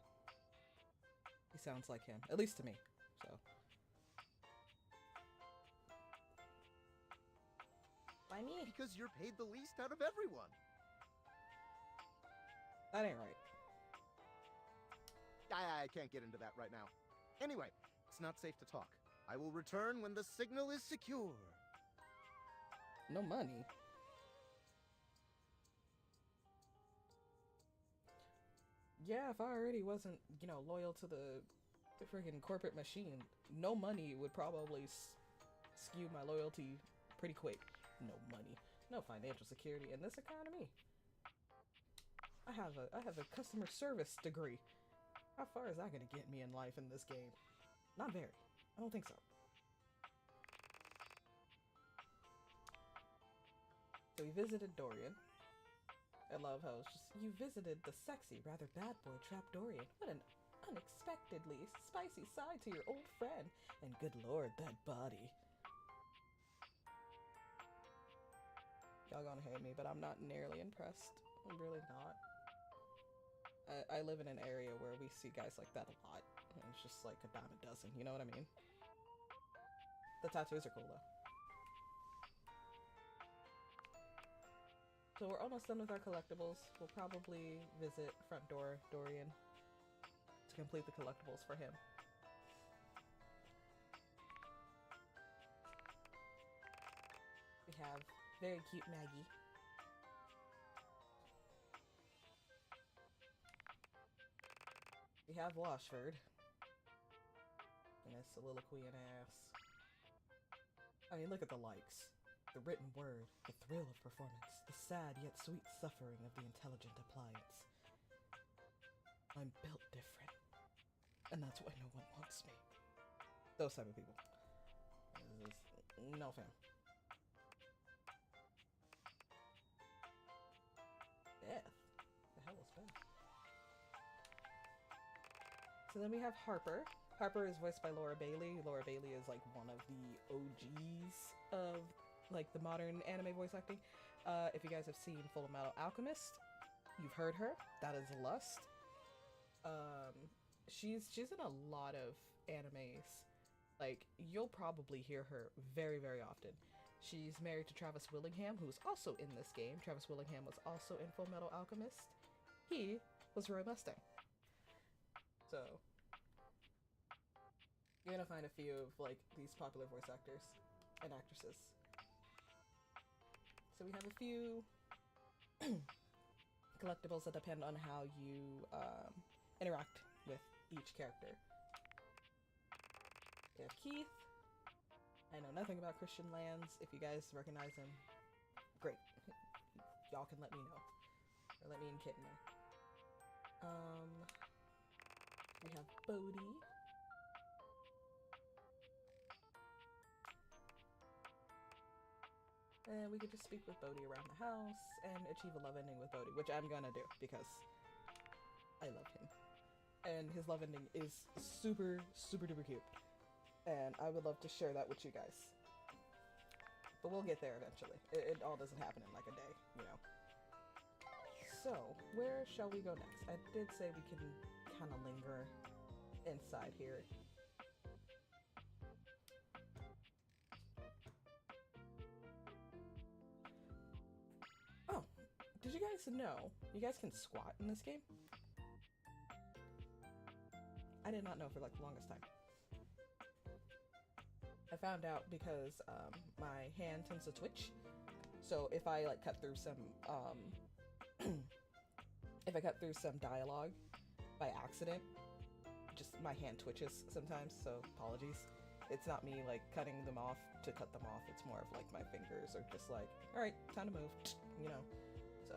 He sounds like him, at least to me, so. Why me? Because you're paid the least out of everyone. That ain't right. I can't get into that right now. Anyway, it's not safe to talk. I will return when the signal is secure. No money. Yeah, if I already wasn't, you know, loyal to the freaking corporate machine, no money would probably skew my loyalty pretty quick. No money. No financial security in this economy. I have a customer service degree. How far is that gonna get me in life in this game? Not very. I don't think so. So we visited Dorian. I love how it's just, you visited the sexy, rather bad boy Trap Dorian. What an unexpectedly spicy side to your old friend. And good lord, that body. Y'all gonna hate me, but I'm not nearly impressed. I'm really not. I live in an area where we see guys like that a lot. And it's just like a dime a dozen, you know what I mean? The tattoos are cool though. So we're almost done with our collectibles. We'll probably visit Front Door Dorian to complete the collectibles for him. We have very cute Maggie. We have Washford. And his soliloquy and ass. I mean, look at the likes. The written word, the thrill of performance, the sad yet sweet suffering of the intelligent appliance. I'm built different. And that's why no one wants me. Those type of people. No fam. Beth. The hell is Beth? So then we have Harper. Harper is voiced by Laura Bailey. Laura Bailey is like one of the OGs of like the modern anime voice acting. If you guys have seen Full Metal Alchemist, you've heard her. That is Lust. She's in a lot of animes. Like, you'll probably hear her very, very often. She's married to Travis Willingham, who's also in this game. Travis Willingham was also in Full Metal Alchemist. He was Roy Mustang. So, you're gonna find a few of, like, these popular voice actors and actresses. So we have a few collectibles that depend on how you interact with each character. We have Keith. I know nothing about Christian Lands. If you guys recognize him, great. Y'all can let me know. Or let me and Kit know. We have Bodhi. And we could just speak with Bodhi around the house and achieve a love ending with Bodhi, which I'm gonna do because I love him. And his love ending is super, super duper cute. And I would love to share that with you guys. But we'll get there eventually. It all doesn't happen in like a day, you know. So, where shall we go next? I did say we can kind of linger inside here. Oh, did you guys know you guys can squat in this game? I did not know for like the longest time. I found out because my hand tends to twitch. So if I like cut through some if I cut through some dialogue by accident, just my hand twitches sometimes, so apologies. It's not me like cutting them off to cut them off. It's more of like my fingers are just like, all right, time to move, you know. So,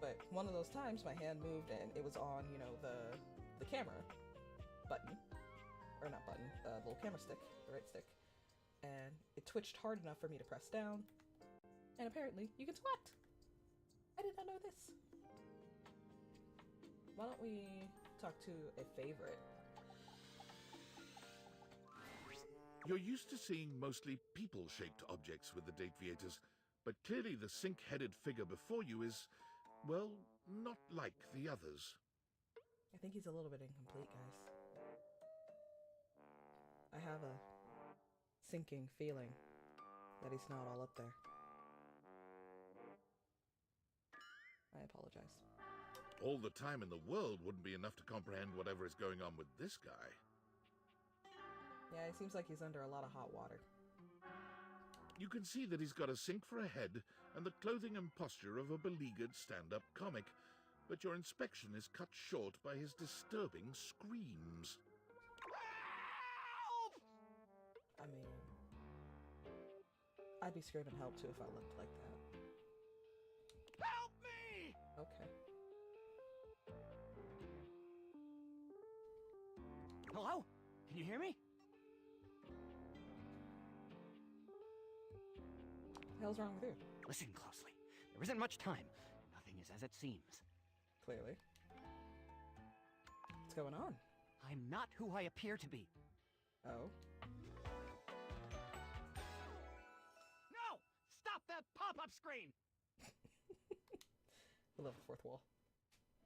but one of those times my hand moved and it was on, you know, the camera button, or not button, the little camera stick, the right stick, and it twitched hard enough for me to press down, and apparently you can squat. I did not know this. Why don't we talk to a favorite? You're used to seeing mostly people-shaped objects with the Dateviators, but clearly the sink-headed figure before you is, well, not like the others. I think he's a little bit incomplete, guys. I have a sinking feeling that he's not all up there. I apologize. All the time in the world wouldn't be enough to comprehend whatever is going on with this guy. Yeah, he seems like he's under a lot of hot water. You can see that he's got a sink for a head and the clothing and posture of a beleaguered stand-up comic, but your inspection is cut short by his disturbing screams. Help! I mean, I'd be screaming help too if I looked like that. Help me! Okay. Hello? Can you hear me? What the hell's wrong with you? Listen closely. There isn't much time. Nothing is as it seems. Clearly. What's going on? I'm not who I appear to be. Oh? No! Stop that pop-up screen! We love the fourth wall.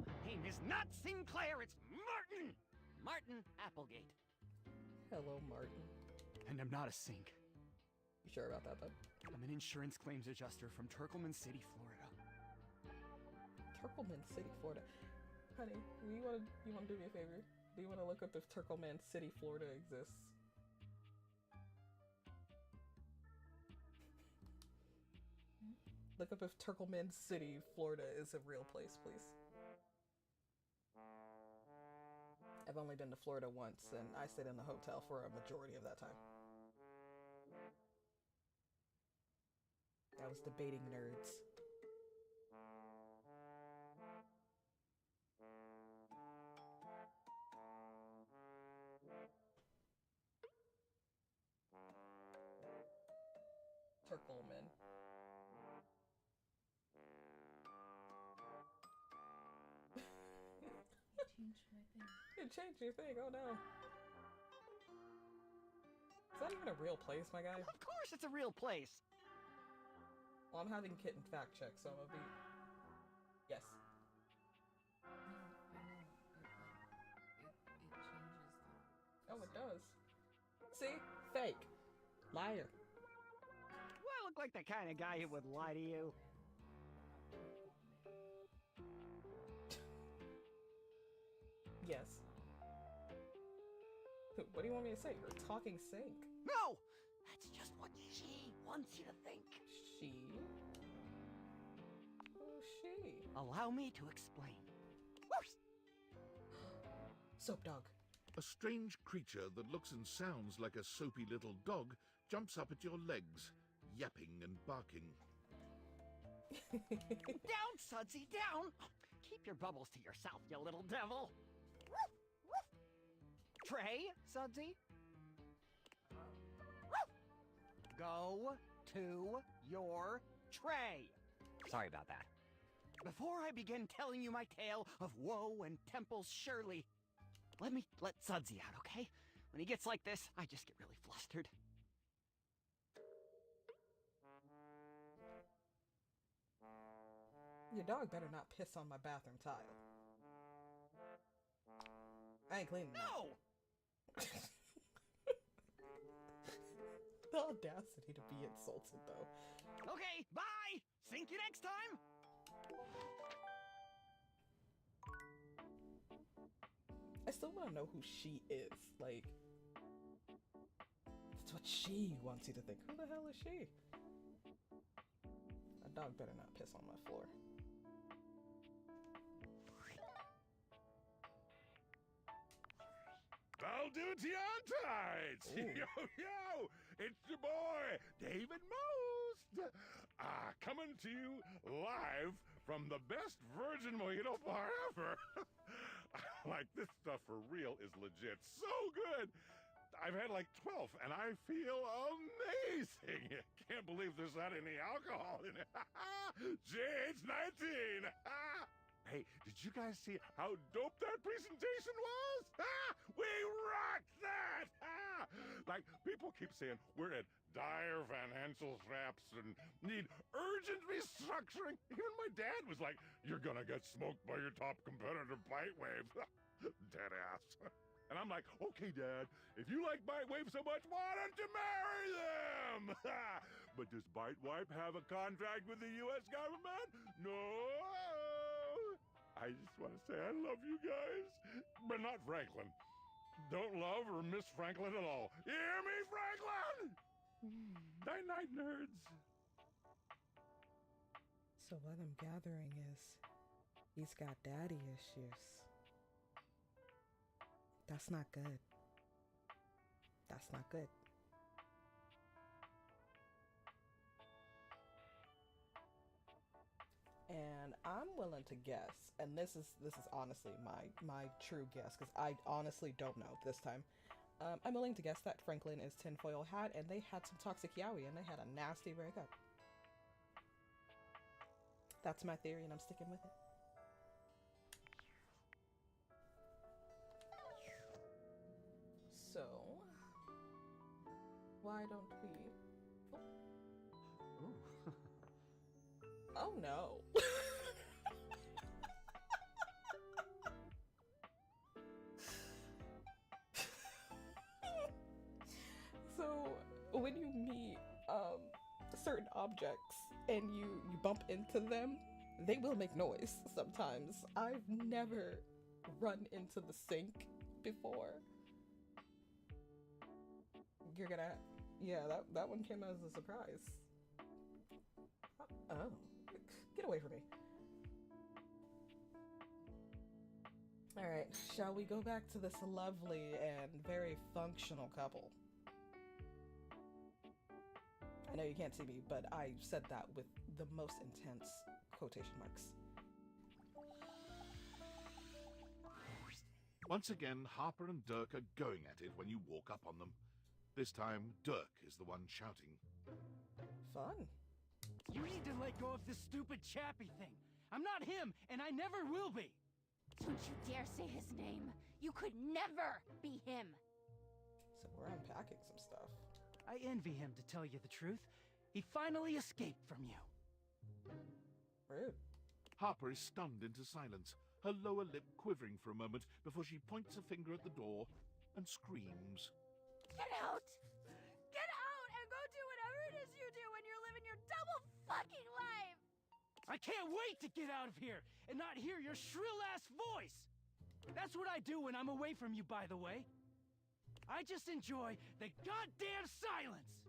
My name is not Sinclair, it's Martin! Martin Applegate. Hello, Martin. And I'm not a sink. You sure about that, though? I'm an insurance claims adjuster from Turkleman City, Florida. Turkleman City, Florida. Honey, you wanna do me a favor? Do you wanna look up if Turkleman City, Florida exists? Look up if Turkleman City, Florida is a real place, please. I've only been to Florida once, and I stayed in the hotel for a majority of that time. I was debating nerds. Turkleman. Changed my thing. It changed your thing, oh no. Is that even a real place, my guy? Of course it's a real place! Well, I'm having Kitten fact check, so I'm gonna be... Yes. No, I know. It changes the... Oh, it does. See? Fake. Liar. Do I look like the kind of guy who would lie to you? Yes. What do you want me to say? You're talking sink. No! That's just what she wants you to think. She? Who's she? Allow me to explain. Soap dog. A strange creature that looks and sounds like a soapy little dog jumps up at your legs, yapping and barking. Down, Sudsy, down! Keep your bubbles to yourself, you little devil. Trey, Sudsy? Go to your tray. Sorry about that. Before I begin telling you my tale of woe and Temple's Shirley, let me let Sudsy out, okay? When he gets like this, I just get really flustered. Your dog better not piss on my bathroom tile. I ain't cleaning No! The audacity to be insulted, though. Okay, bye! Sink you next time! I still want to know who she is. Like, that's what she wants you to think. Who the hell is she? A dog better not piss on my floor. I'll do it to you on tights. Yo, yo, it's your boy, David Most. Coming to you live from the best virgin mojito bar ever. Like, this stuff for real is legit. So good. I've had like 12, and I feel amazing. Can't believe there's not any alcohol in it. JH19. Hey, did you guys see how dope that presentation was? We rocked that! Like, people keep saying we're at dire financial straps and need urgent restructuring. Even my dad was like, you're gonna get smoked by your top competitor, Bitewave. Dead ass. And I'm like, okay, Dad, if you like Bitewave so much, why don't you marry them? But does Bitewave have a contract with the U.S. government? No. I just want to say I love you guys, but not Franklin. Don't love or miss Franklin at all. You hear me, Franklin? Night-night, nerds. So what I'm gathering is he's got daddy issues. That's not good. That's not good. And I'm willing to guess, and this is honestly my true guess, because I honestly don't know this time. I'm willing to guess that Franklin is Tinfoil Hat, and they had some toxic yaoi, and they had a nasty breakup. That's my theory, and I'm sticking with it. So, why don't we... Oh no. So, when you meet certain objects and you bump into them, they will make noise sometimes. I've never run into the sink before. You're gonna... Yeah, that one came as a surprise. Oh. Get away from me. Alright, shall we go back to this lovely and very functional couple? I know you can't see me, but I said that with the most intense quotation marks. Once again, Harper and Dirk are going at it when you walk up on them. This time, Dirk is the one shouting. Fun. You need to let go of this stupid Chappie thing. I'm not him, and I never will be. Don't you dare say his name. You could never be him. So we're unpacking some stuff. I envy him, to tell you the truth. He finally escaped from you. Rude. Harper is stunned into silence, her lower lip quivering for a moment before she points a finger at the door and screams. Get out! Get out and go do whatever it is you do when you're living your double fucking life! I can't wait to get out of here and not hear your shrill-ass voice! That's what I do when I'm away from you, by the way. I just enjoy the goddamn silence!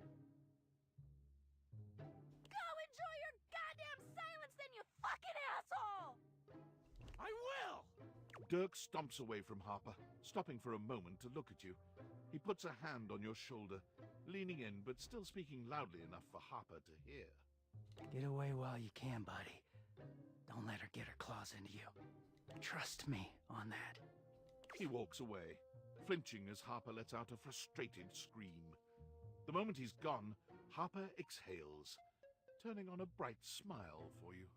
Go enjoy your goddamn silence then, you fucking asshole! I will! Dirk stomps away from Harper, stopping for a moment to look at you. He puts a hand on your shoulder, leaning in but still speaking loudly enough for Harper to hear. Get away while you can, buddy. Don't let her get her claws into you. Trust me on that. He walks away, flinching as Harper lets out a frustrated scream. The moment he's gone, Harper exhales, turning on a bright smile for you.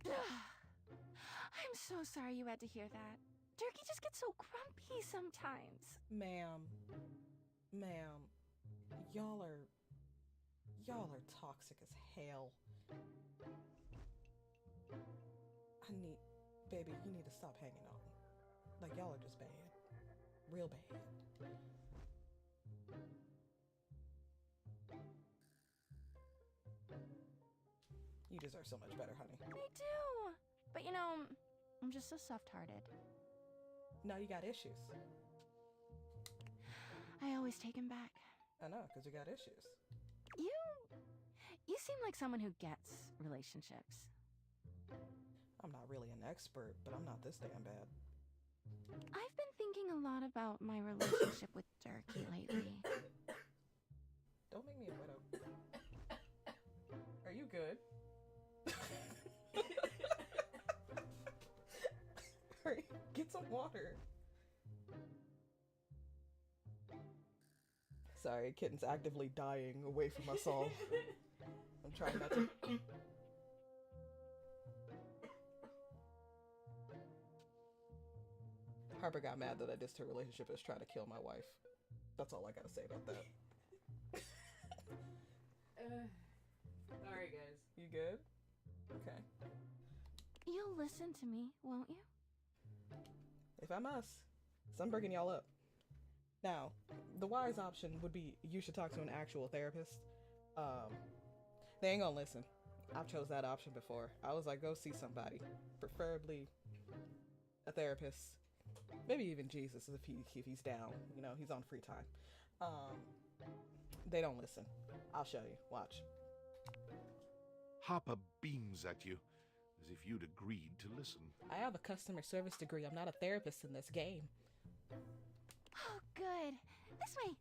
I'm so sorry you had to hear that. Durkee just gets so grumpy sometimes. Ma'am, y'all are toxic as hell. Baby, you need to stop hanging on. Like, y'all are just bad. Real bad. You deserve so much better, honey. I do. But you know, I'm just so soft-hearted. Now you got issues. I always take him back. I know, because you got issues. You seem like someone who gets relationships. I'm not really an expert, but I'm not this damn bad. I've been thinking a lot about my relationship with Durkee lately. Don't make me a widow. Are you good? Hurry, get some water. Sorry, kitten's actively dying away from us all. I'm trying not to. Harper got mad that I dissed her relationship as trying to kill my wife. That's all I gotta say about that. Alright, guys. You good? Okay. You'll listen to me, won't you? If I must. So I'm breaking y'all up. Now, the wise option would be you should talk to an actual therapist. They ain't gonna listen. I've chose that option before. I was like, go see somebody. Preferably a therapist. Maybe even Jesus if he's down. You know, he's on free time. They don't listen. I'll show you. Watch. Harper beams at you, as if you'd agreed to listen. I have a customer service degree. I'm not a therapist in this game. Oh, good. This way.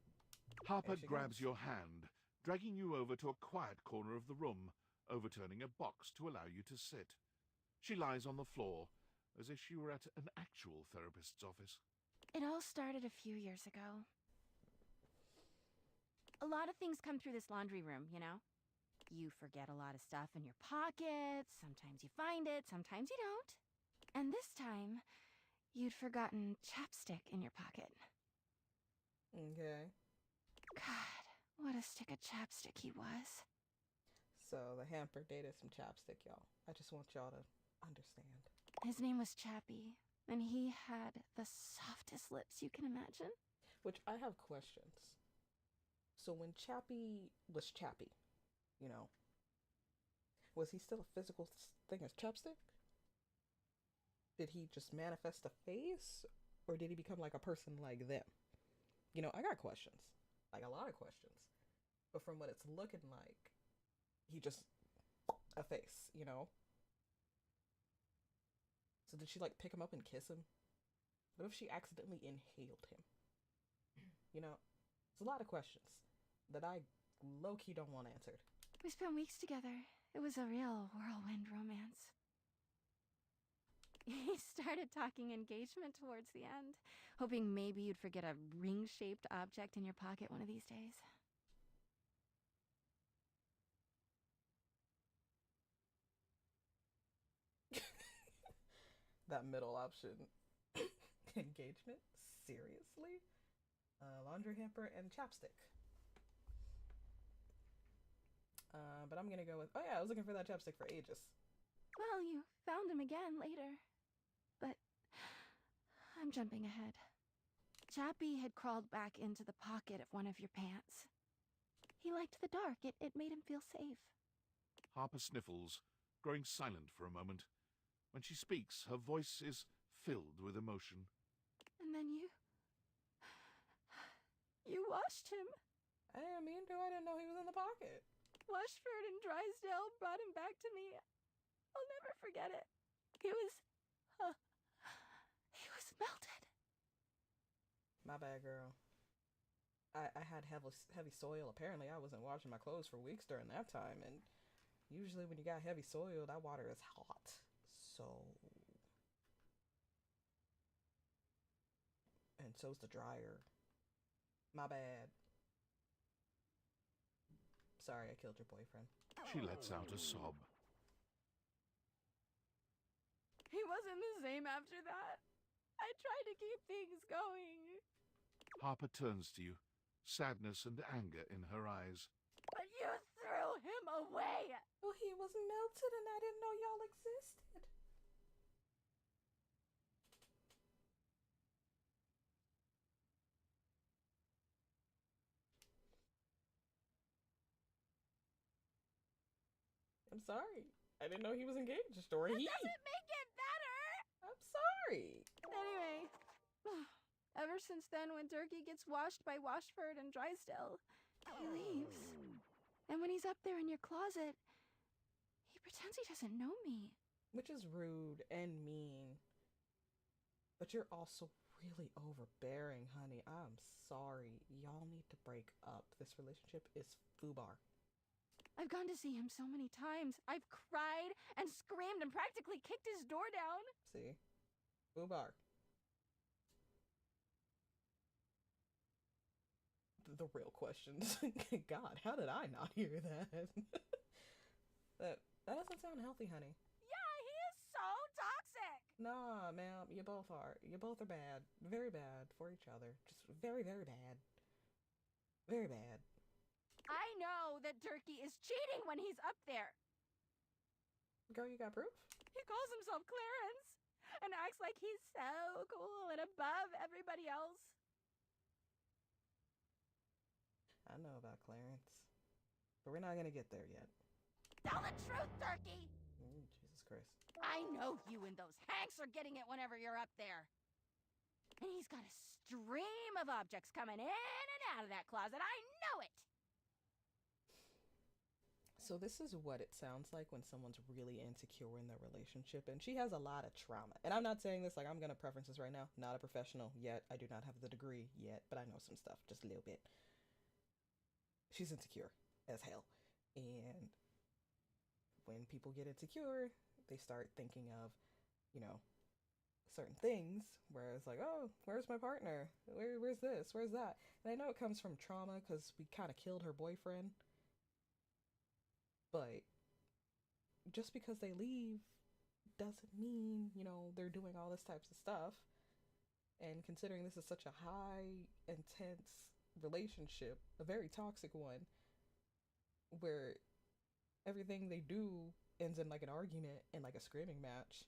Harper grabs your hand, dragging you over to a quiet corner of the room, overturning a box to allow you to sit. She lies on the floor, as if she were at an actual therapist's office. It all started a few years ago. A lot of things come through this laundry room, you know? You forget a lot of stuff in your pockets, sometimes you find it, sometimes you don't. And this time, you'd forgotten chapstick in your pocket. Okay. God, what a stick of chapstick he was. So the hamper dated some chapstick, y'all. I just want y'all to understand. His name was Chappie, and he had the softest lips you can imagine. Which I have questions. So when Chappie was Chappie, you know, was he still a physical thing as chapstick? Did he just manifest a face? Or did he become like a person like them? You know, I got questions. Like a lot of questions. But from what it's looking like, he just a face, you know? So did she like pick him up and kiss him? What if she accidentally inhaled him? You know, it's a lot of questions that I low-key don't want answered. We spent weeks together. It was a real whirlwind romance. He started talking engagement towards the end, hoping maybe you'd forget a ring-shaped object in your pocket one of these days. That middle option. Engagement? Seriously? Laundry hamper and chapstick. but I'm gonna go with, oh yeah, I was looking for that chapstick for ages. Well, you found him again later. But I'm jumping ahead. Chappie had crawled back into the pocket of one of your pants. He liked the dark. It made him feel safe. Harper sniffles, growing silent for a moment. When she speaks, her voice is filled with emotion. And then you washed him. I didn't mean to. I didn't know he was in the pocket. Washford and Drysdale brought him back to me. I'll never forget it. He was melted. My bad, girl. I had heavy soil. Apparently, I wasn't washing my clothes for weeks during that time, and usually when you got heavy soil, that water is hot. So... And so's the dryer. My bad. Sorry I killed your boyfriend. She lets out a sob. He wasn't the same after that. I tried to keep things going. Harper turns to you, sadness and anger in her eyes. But you threw him away! Well, he was melted and I didn't know y'all existed. I'm sorry. I didn't know he was engaged. Or That he. doesn't make it better! I'm sorry. Anyway, ever since then, when Turkey gets washed by Washford and Drysdale, he leaves. And when he's up there in your closet, he pretends he doesn't know me. Which is rude and mean. But you're also really overbearing, honey. I'm sorry. Y'all need to break up. This relationship is FUBAR. I've gone to see him so many times. I've cried and screamed and practically kicked his door down. See? FUBAR. The real questions. God, how did I not hear that? that doesn't sound healthy, honey. Yeah, he is so toxic. Nah, ma'am, you both are. You both are bad. Very bad for each other. Just very, very bad. Very bad. I know that Turkey is cheating when he's up there. Girl, you got proof? He calls himself Clarence and acts like he's so cool and above everybody else. I know about Clarence. But we're not gonna get there yet. Tell the truth, Turkey! Jesus Christ. I know you and those Hanks are getting it whenever you're up there. And he's got a stream of objects coming in and out of that closet. I know it! So this is what it sounds like when someone's really insecure in their relationship, and she has a lot of trauma. And I'm not saying this like I'm gonna preference this right now. Not a professional yet. I do not have the degree yet, but I know some stuff, just a little bit. She's insecure as hell. And when people get insecure, they start thinking of, you know, certain things where it's like, oh, where's my partner? Where's this? Where's that? And I know it comes from trauma because we kind of killed her boyfriend. But just because they leave doesn't mean, you know, they're doing all this types of stuff. And considering this is such a high, intense relationship, a very toxic one, where everything they do ends in like an argument and like a screaming match,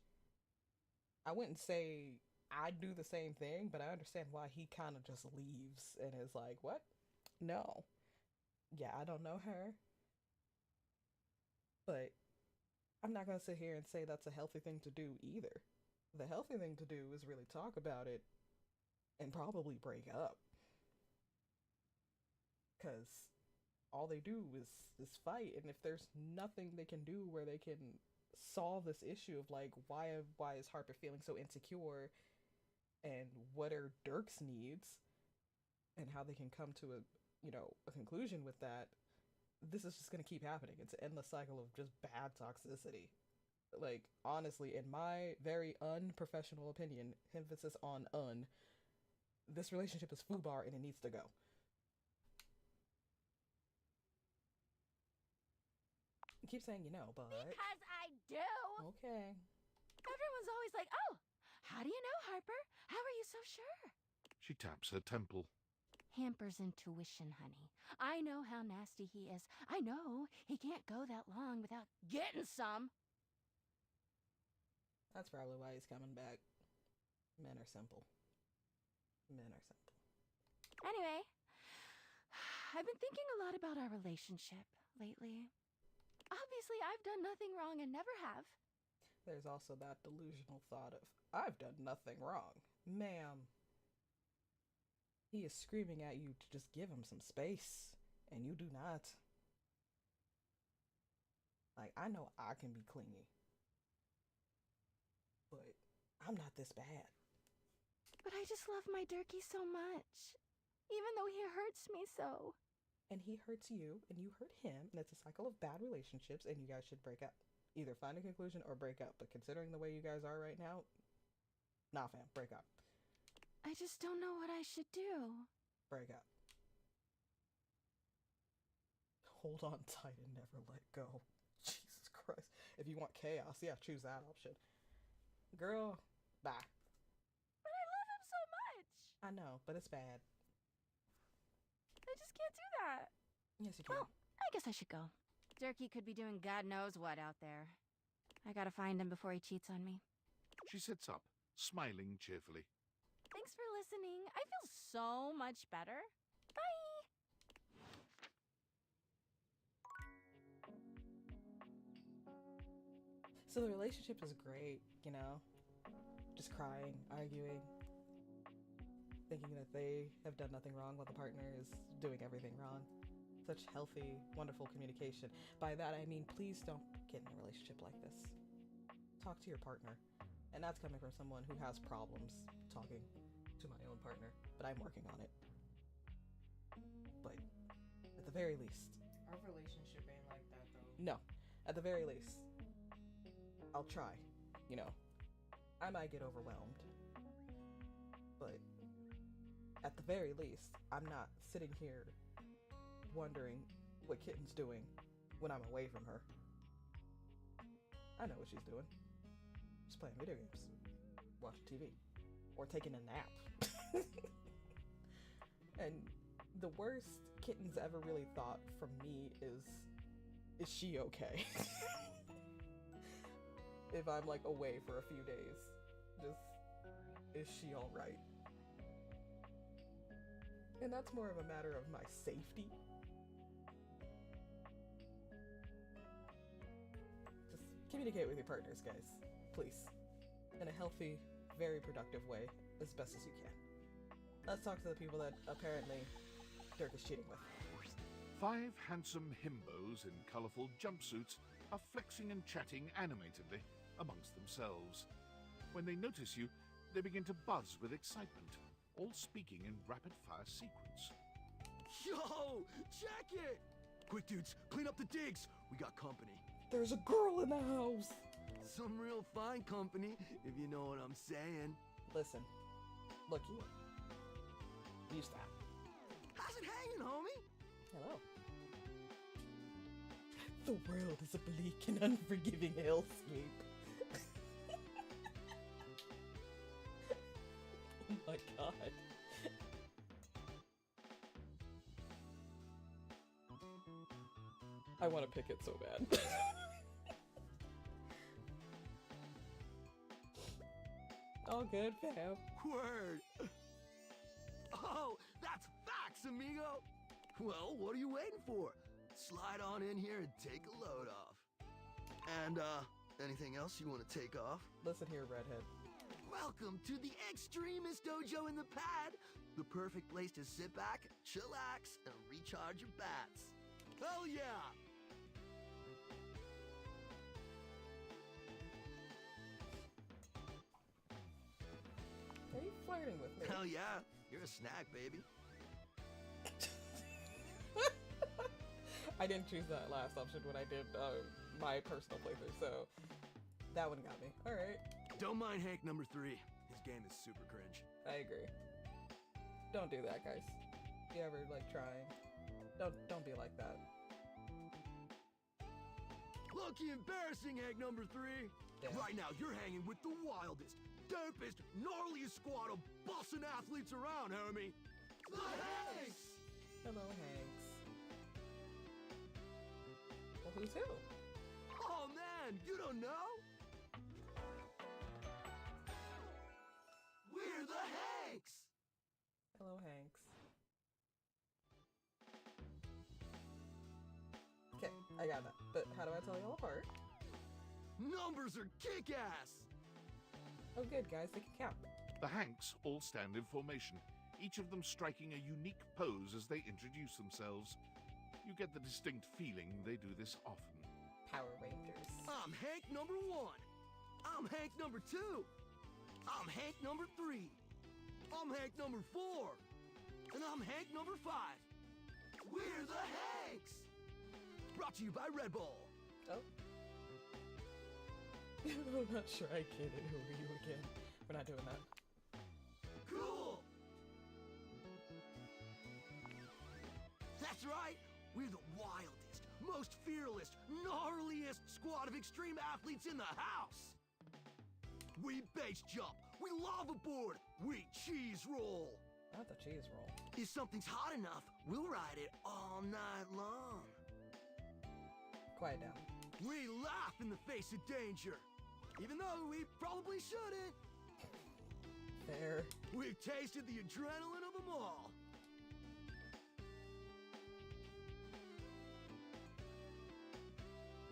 I wouldn't say I'd do the same thing, but I understand why he kind of just leaves and is like, what? No. Yeah, I don't know her. But I'm not going to sit here and say that's a healthy thing to do either. The healthy thing to do is really talk about it and probably break up. Because all they do is fight. And if there's nothing they can do where they can solve this issue of like, why is Harper feeling so insecure and what are Dirk's needs and how they can come to a conclusion with that, this is just going to keep happening. It's an endless cycle of just bad toxicity. Like, honestly, in my very unprofessional opinion, emphasis on this relationship is FUBAR and it needs to go. You keep saying you know, but... Because I do! Okay. Everyone's always like, oh, how do you know, Harper? How are you so sure? She taps her temple. hampers intuition, honey. I know how nasty he is. I know he can't go that long without getting some. That's probably why he's coming back. Men are simple. Men are simple. Anyway, I've been thinking a lot about our relationship lately. Obviously, I've done nothing wrong and never have. There's also that delusional thought of, I've done nothing wrong. Ma'am. He is screaming at you to just give him some space, and you do not. Like, I know I can be clingy, but I'm not this bad. But I just love my Durkee so much, even though he hurts me so. And he hurts you, and you hurt him, and it's a cycle of bad relationships, and you guys should break up. Either find a conclusion or break up, but considering the way you guys are right now, nah fam, break up. I just don't know what I should do. Break up. Hold on tight and never let go. Jesus Christ. If you want chaos, yeah, choose that option. Girl, bye. But I love him so much. I know, but it's bad. I just can't do that. Yes, you can. Well, I guess I should go. Durkee could be doing God knows what out there. I gotta find him before he cheats on me. She sits up, smiling cheerfully. Thanks for listening. I feel so much better. Bye! So the relationship is great, you know? Just crying, arguing, thinking that they have done nothing wrong while the partner is doing everything wrong. Such healthy, wonderful communication. By that I mean, please don't get in a relationship like this. Talk to your partner. And that's coming from someone who has problems talking to my own partner, but I'm working on it. But at the very least... Our relationship ain't like that, though. No. At the very least, I'll try. You know, I might get overwhelmed. But at the very least, I'm not sitting here wondering what Kitten's doing when I'm away from her. I know what she's doing. She's playing video games, watching TV, or taking a nap. And the worst Kitten's ever really thought from me is she okay? If I'm like away for a few days, just, is she alright? And that's more of a matter of my safety. Just communicate with your partners, guys. Please. In a healthy, very productive way, as best as you can. Let's talk to the people that apparently Dirk is cheating with. 5 handsome himbos in colourful jumpsuits are flexing and chatting animatedly amongst themselves. When they notice you, they begin to buzz with excitement, all speaking in rapid-fire sequence. Yo, check it! Quick, dudes, clean up the digs. We got company. There's a girl in the house! Some real fine company, if you know what I'm saying. Listen, look you. You stop. How's it hanging, homie? Hello. The world is a bleak and unforgiving hellscape. Oh my god. I want to pick it so bad. All good, fam. Word. Oh, that's facts, amigo. Well, what are you waiting for? Slide on in here and take a load off. And, anything else you want to take off? Listen here, redhead. Welcome to the Extremist Dojo in the Pad, the perfect place to sit back, chillax, and recharge your bats. Hell yeah! Are you flirting with me? Hell yeah, you're a snack, baby. I didn't choose that last option when I did my personal playthrough, so that one got me. Alright. Don't mind Hank number 3. His game is super cringe. I agree. Don't do that, guys. If you ever like trying, don't be like that. Lucky embarrassing, Hank number 3. Yeah. Right now, you're hanging with the wildest, dopest, gnarliest squad of bossing athletes around, homie. Hanks! Hello, Hanks. Well, who's who? Oh man, you don't know? We're the Hanks! Hello, Hanks. Okay, I got that. But how do I tell y'all apart? Numbers are kick-ass! Oh good, guys, they can count. The Hanks all stand in formation, each of them striking a unique pose as they introduce themselves. You get the distinct feeling they do this often. Power Rangers. I'm Hank number 1. I'm Hank number 2. I'm Hank number 3. I'm Hank number 4. And I'm Hank number 5. We're the Hanks! Brought to you by Red Bull. Oh. I'm not sure I get it. Who are you again? We're not doing that. Cool! That's right! We're the wildest, most fearless, gnarliest squad of extreme athletes in the house! We base jump, we lava board, we cheese roll! Not the cheese roll. If something's hot enough, we'll ride it all night long. Quiet down. We laugh in the face of danger, even though we probably shouldn't. Fair. We've tasted the adrenaline of them all.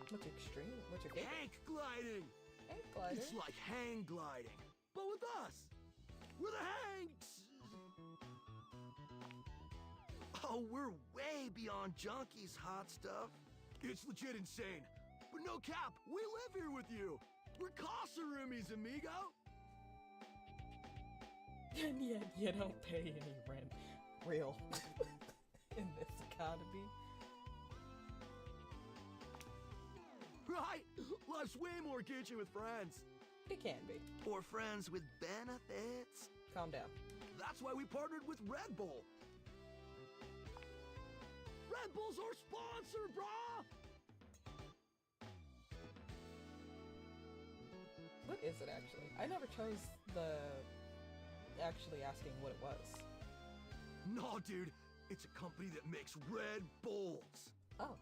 What's extreme? What's your favorite? Hank gliding! Hank glider? It's like hang gliding, but with us. We're the Hanks! Oh, we're way beyond junkies, hot stuff. It's legit insane. But no cap, we live here with you. We're Casarumis, amigo. And yet you don't pay any rent. Real. In this economy. Right? Life's way more kitchen with friends. It can be. Or friends with benefits. Calm down. That's why we partnered with Red Bull. Red Bull's our sponsor, brah! What is it actually? I never chose the actually asking what it was. No, dude. It's a company that makes Red Bulls. Oh.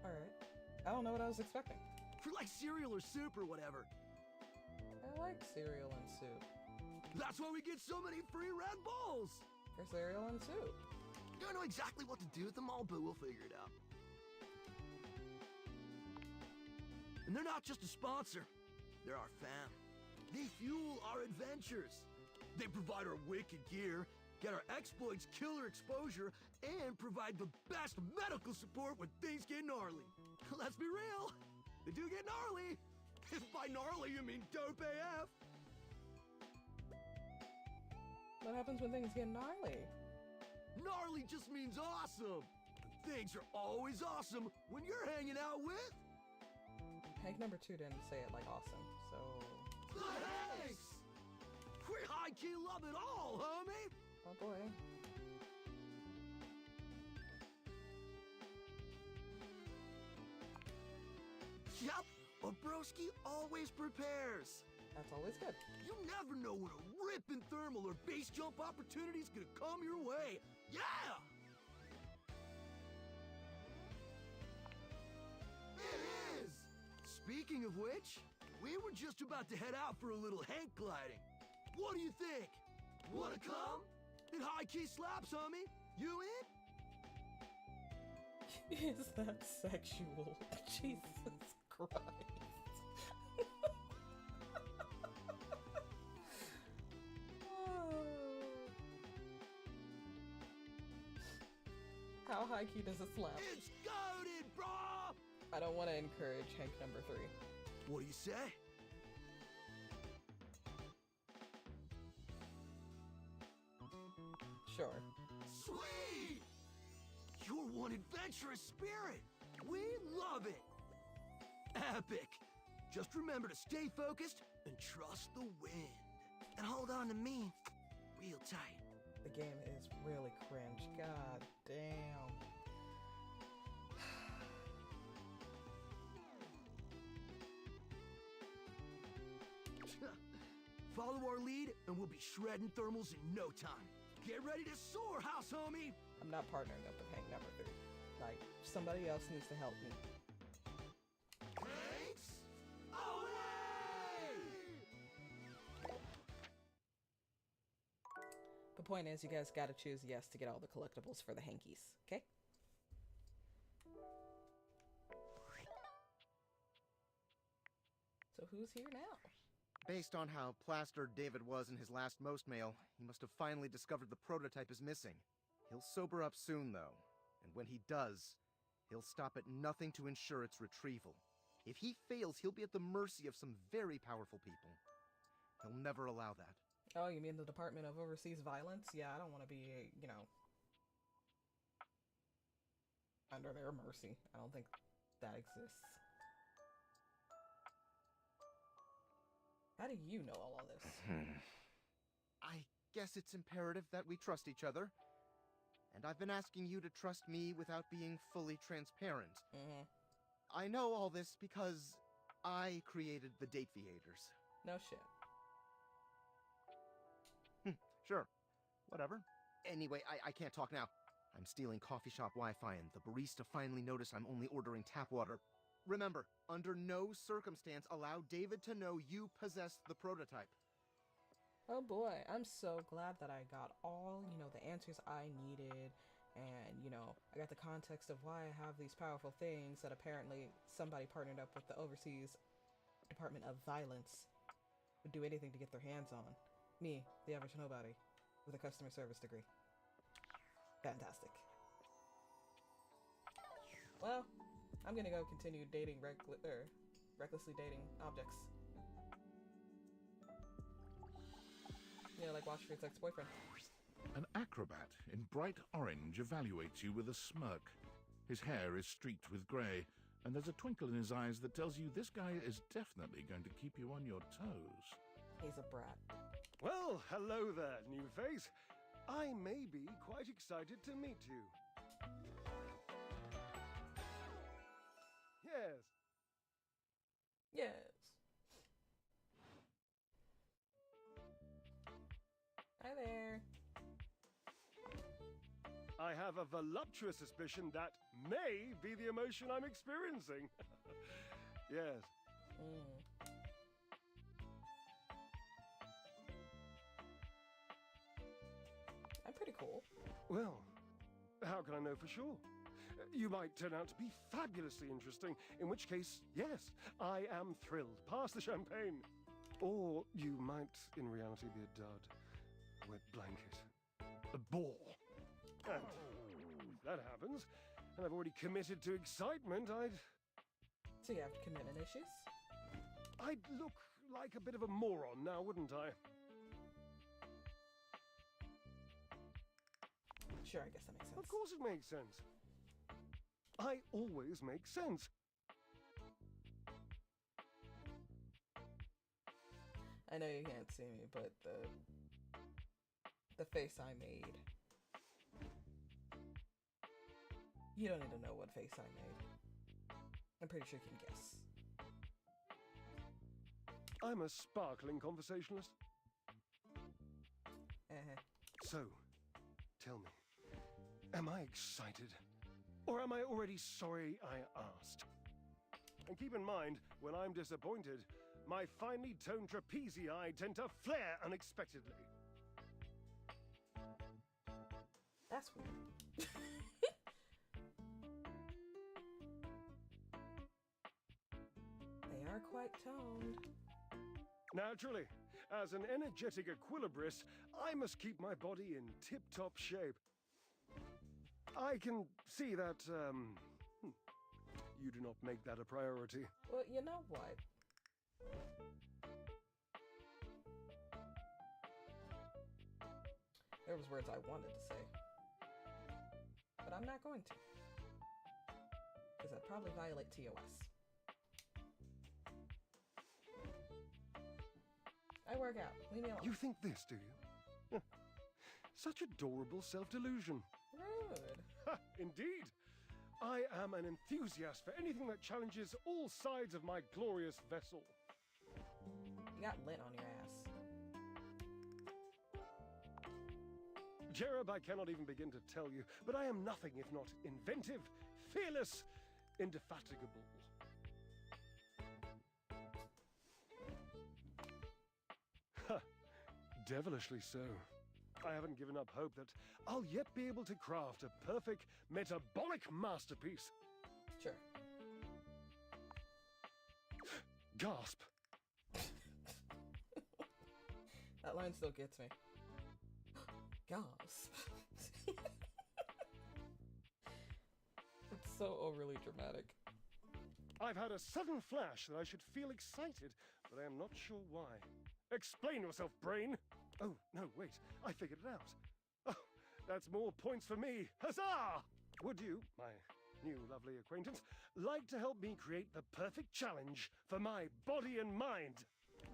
Alright. I don't know what I was expecting. For like cereal or soup or whatever. I like cereal and soup. That's why we get so many free Red Bulls! For cereal and soup. Don't know exactly what to do with them all, but we'll figure it out. And they're not just a sponsor. They're our fam. They fuel our adventures. They provide our wicked gear, get our exploits killer exposure, and provide the best medical support when things get gnarly. Let's be real. They do get gnarly. If by gnarly you mean dope AF. What happens when things get gnarly? Gnarly just means awesome. Things are always awesome when you're hanging out with... Hank number 2 didn't say it like awesome, so... The Hanks! We high-key love it all, homie! Oh boy. Yup, a broski always prepares. That's always good. You never know when a ripping thermal or base jump opportunity's gonna come your way. Yeah! It is! Speaking of which, we were just about to head out for a little Hank gliding. What do you think? Wanna come? It high-key slaps, homie. You in? Is that sexual? Jesus Christ. How high key does it slap? It's goated, brah! I don't want to encourage Hank number 3. What do you say? Sure. Sweet! You're one adventurous spirit. We love it. Epic. Just remember to stay focused and trust the wind. And hold on to me real tight. The game is really cringe. God damn. Follow our lead and we'll be shredding thermals in no time. Get ready to soar, house homie! I'm not partnering up with Hank number 3. Like, somebody else needs to help me. Thanks! Away! The point is, you guys gotta choose yes to get all the collectibles for the hankies, okay? So who's here now? Based on how plastered David was in his last most mail, he must have finally discovered the prototype is missing. He'll sober up soon, though, and when he does, he'll stop at nothing to ensure its retrieval. If he fails, he'll be at the mercy of some very powerful people. He'll never allow that. Oh, you mean the Department of Overseas Violence? Yeah, I don't want to be, you know, under their mercy. I don't think that exists. How do you know all of this? I guess it's imperative that we trust each other. And I've been asking you to trust me without being fully transparent. I know all this because I created the Date Viators. No shit. Sure. Whatever. Anyway, I can't talk now. I'm stealing coffee shop Wi-Fi and the barista finally noticed I'm only ordering tap water. Remember, under no circumstance allow David to know you possess the prototype. Oh boy, I'm so glad that I got all, you know, the answers I needed. And, you know, I got the context of why I have these powerful things that apparently somebody partnered up with the Overseas Department of Violence would do anything to get their hands on. Me, the average nobody, with a customer service degree. Fantastic. Well, I'm gonna go continue dating recklessly dating objects. You know, like Wall Street's ex-boyfriend. An acrobat in bright orange evaluates you with a smirk. His hair is streaked with grey, and there's a twinkle in his eyes that tells you this guy is definitely going to keep you on your toes. He's a brat. Well, hello there, new face. I may be quite excited to meet you. Yes. Yes. Hi there. I have a voluptuous suspicion that may be the emotion I'm experiencing. Yes. I'm pretty cool. Well, how can I know for sure? You might turn out to be fabulously interesting, in which case, yes, I am thrilled. Pass the champagne. Or you might, in reality, be a dud. A wet blanket. A bore. And if that happens, and I've already committed to excitement, So you have commitment issues? I'd look like a bit of a moron now, wouldn't I? Sure, I guess that makes sense. Of course it makes sense. I always make sense. I know you can't see me, but the face I made. You don't need to know what face I made. I'm pretty sure you can guess. I'm a sparkling conversationalist. So, tell me, am I excited? Or am I already sorry I asked? And keep in mind, when I'm disappointed, my finely toned trapezii tend to flare unexpectedly. That's weird. They are quite toned. Naturally, as an energetic equilibrist, I must keep my body in tip-top shape. I can see that, you do not make that a priority. Well, you know what? There was words I wanted to say. But I'm not going to. Because I'd probably violate TOS. I work out. Leave me alone. You think this, do you? Such adorable self-delusion. Rude. Indeed. I am an enthusiast for anything that challenges all sides of my glorious vessel. You got lint on your ass. Cherub, I cannot even begin to tell you, but I am nothing if not inventive, fearless, indefatigable. Ha! Devilishly so. I haven't given up hope that I'll yet be able to craft a perfect metabolic masterpiece. Sure. Gasp. That line still gets me. Gasp. It's so overly dramatic. I've had a sudden flash that I should feel excited, but I am not sure why. Explain yourself, brain! Oh, no, wait, I figured it out. Oh, that's more points for me. Huzzah! Would you, my new lovely acquaintance, like to help me create the perfect challenge for my body and mind?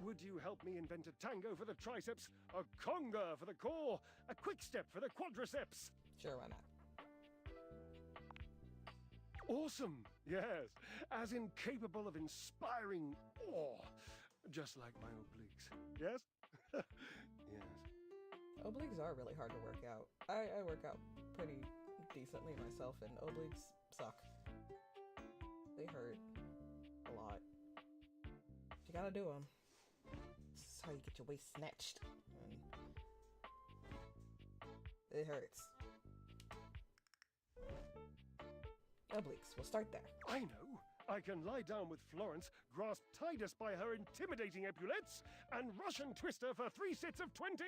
Would you help me invent a tango for the triceps, a conga for the core, a quick step for the quadriceps? Sure, why not? Awesome! Yes, as in capable of inspiring awe, just like my obliques. Yes? Yes. Obliques are really hard to work out. I work out pretty decently myself, and obliques suck. They hurt a lot. You gotta do them. This is how you get your waist snatched. And it hurts. Obliques, we'll start there. I know. I can lie down with Florence, grasp Tidus by her intimidating epaulettes, and Russian twist her for 3 sets of 20!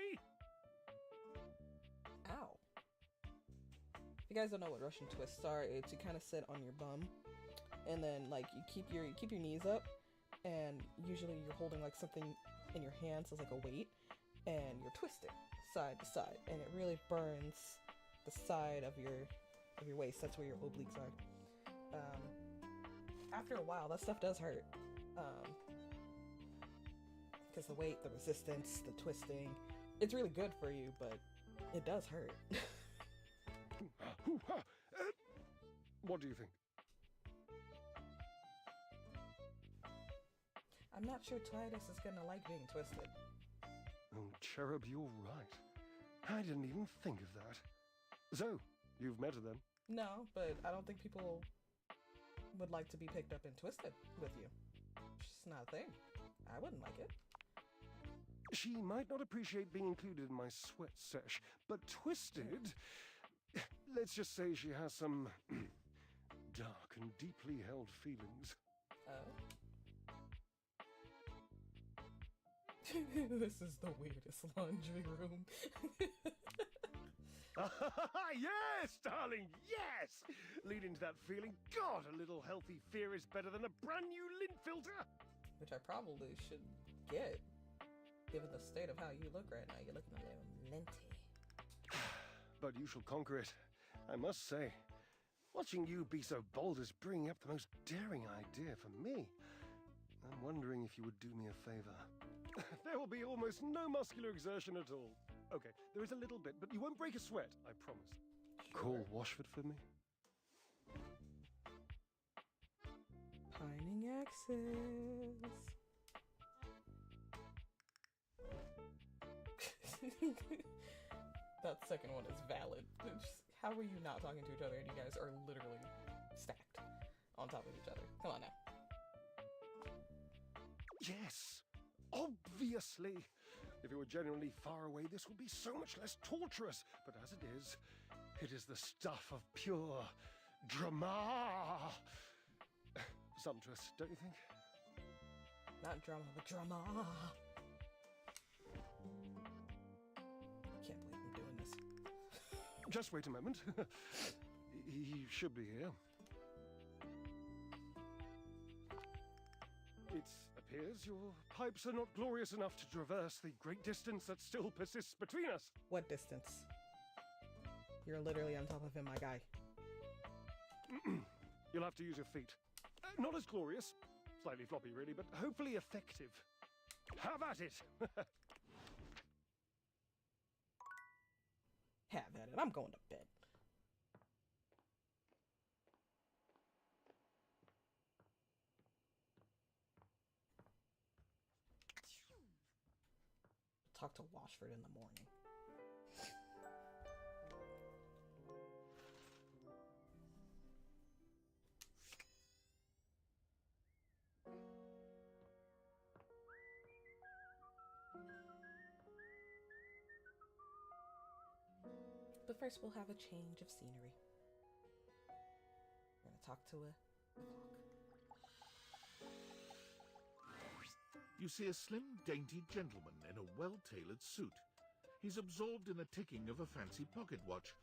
Ow. If you guys don't know what Russian twists are, it's you kind of sit on your bum, and then like you keep your knees up, and usually you're holding like something in your hands as like a weight, and you're twisting side to side, and it really burns the side of your waist. That's where your obliques are. After a while, that stuff does hurt. Because the weight, the resistance, the twisting, it's really good for you, but it does hurt. What do you think? I'm not sure Tidus is gonna like being twisted. Oh, Cherub, you're right. I didn't even think of that. So, you've met her then? No, but I don't think people would like to be picked up and twisted with you. It's just not a thing. I wouldn't like it. She might not appreciate being included in my sweat sesh, but twisted... Let's just say she has some dark and deeply held feelings. Oh? This is the weirdest laundry room. Yes, darling, yes! Lead into that feeling. God, a little healthy fear is better than a brand new lint filter. Which I probably should get, given the state of how you look right now. You're looking a little linty. But you shall conquer it. I must say, watching you be so bold is bringing up the most daring idea for me. I'm wondering if you would do me a favor. There will be almost no muscular exertion at all. Okay, there is a little bit, but you won't break a sweat, I promise. Sure. Call Washford for me. Pining axes. That second one is valid. How are you not talking to each other and you guys are literally stacked on top of each other? Come on now. Yes, obviously. If it were genuinely far away, this would be so much less torturous. But as it is the stuff of pure drama. Sumptuous, don't you think? Not drama, but drama. I can't believe I'm doing this. Just wait a moment. He should be here. It appears your pipes are not glorious enough to traverse the great distance that still persists between us. What distance? You're literally on top of him, my guy. You'll have to use your feet. Not as glorious. Slightly floppy, really, but hopefully effective. Have at it! Have at it. I'm going to bed. Talk to Washford in the morning. first we'll have a change of scenery. We're gonna talk to a clock. You see a slim, dainty gentleman in a well-tailored suit. He's absorbed in the ticking of a fancy pocket watch,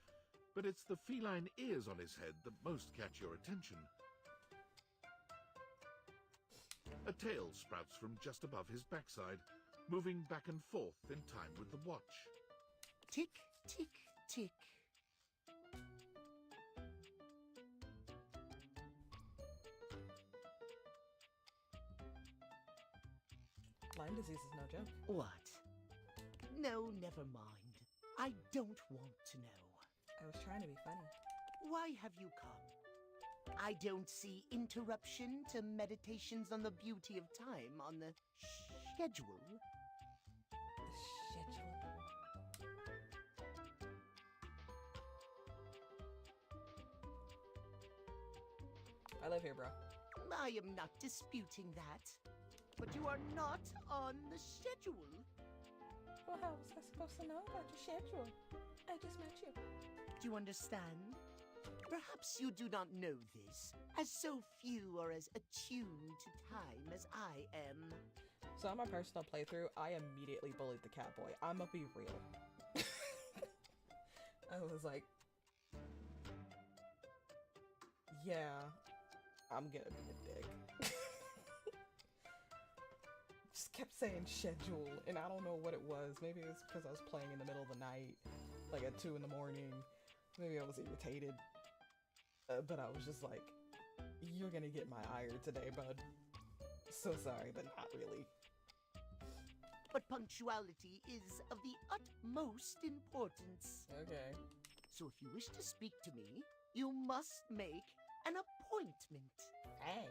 but it's the feline ears on his head that most catch your attention. A tail sprouts from just above his backside, moving back and forth in time with the watch. Tick, tick, tick. Lyme disease is no joke. What? No, never mind. I don't want to know. I was trying to be funny. Why have you come? I don't see interruption to meditations on the beauty of time on the schedule. The schedule? I live here, bro. I am not disputing that. But you are not on the schedule. Well, how was I supposed to know about your schedule? I just met you. Do you understand? Perhaps you do not know this, as so few are as attuned to time as I am. So on my personal playthrough, I immediately bullied the Catboy. I'ma be real. I was like, yeah, I'm gonna be a dick. Just kept saying schedule, and I don't know what it was. Maybe it was because I was playing in the middle of the night, like at 2 in the morning. Maybe I was irritated. But I was just like, you're gonna get my ire today, bud. So sorry, but not really. But punctuality is of the utmost importance. Okay. So if you wish to speak to me, you must make an appointment. Hey.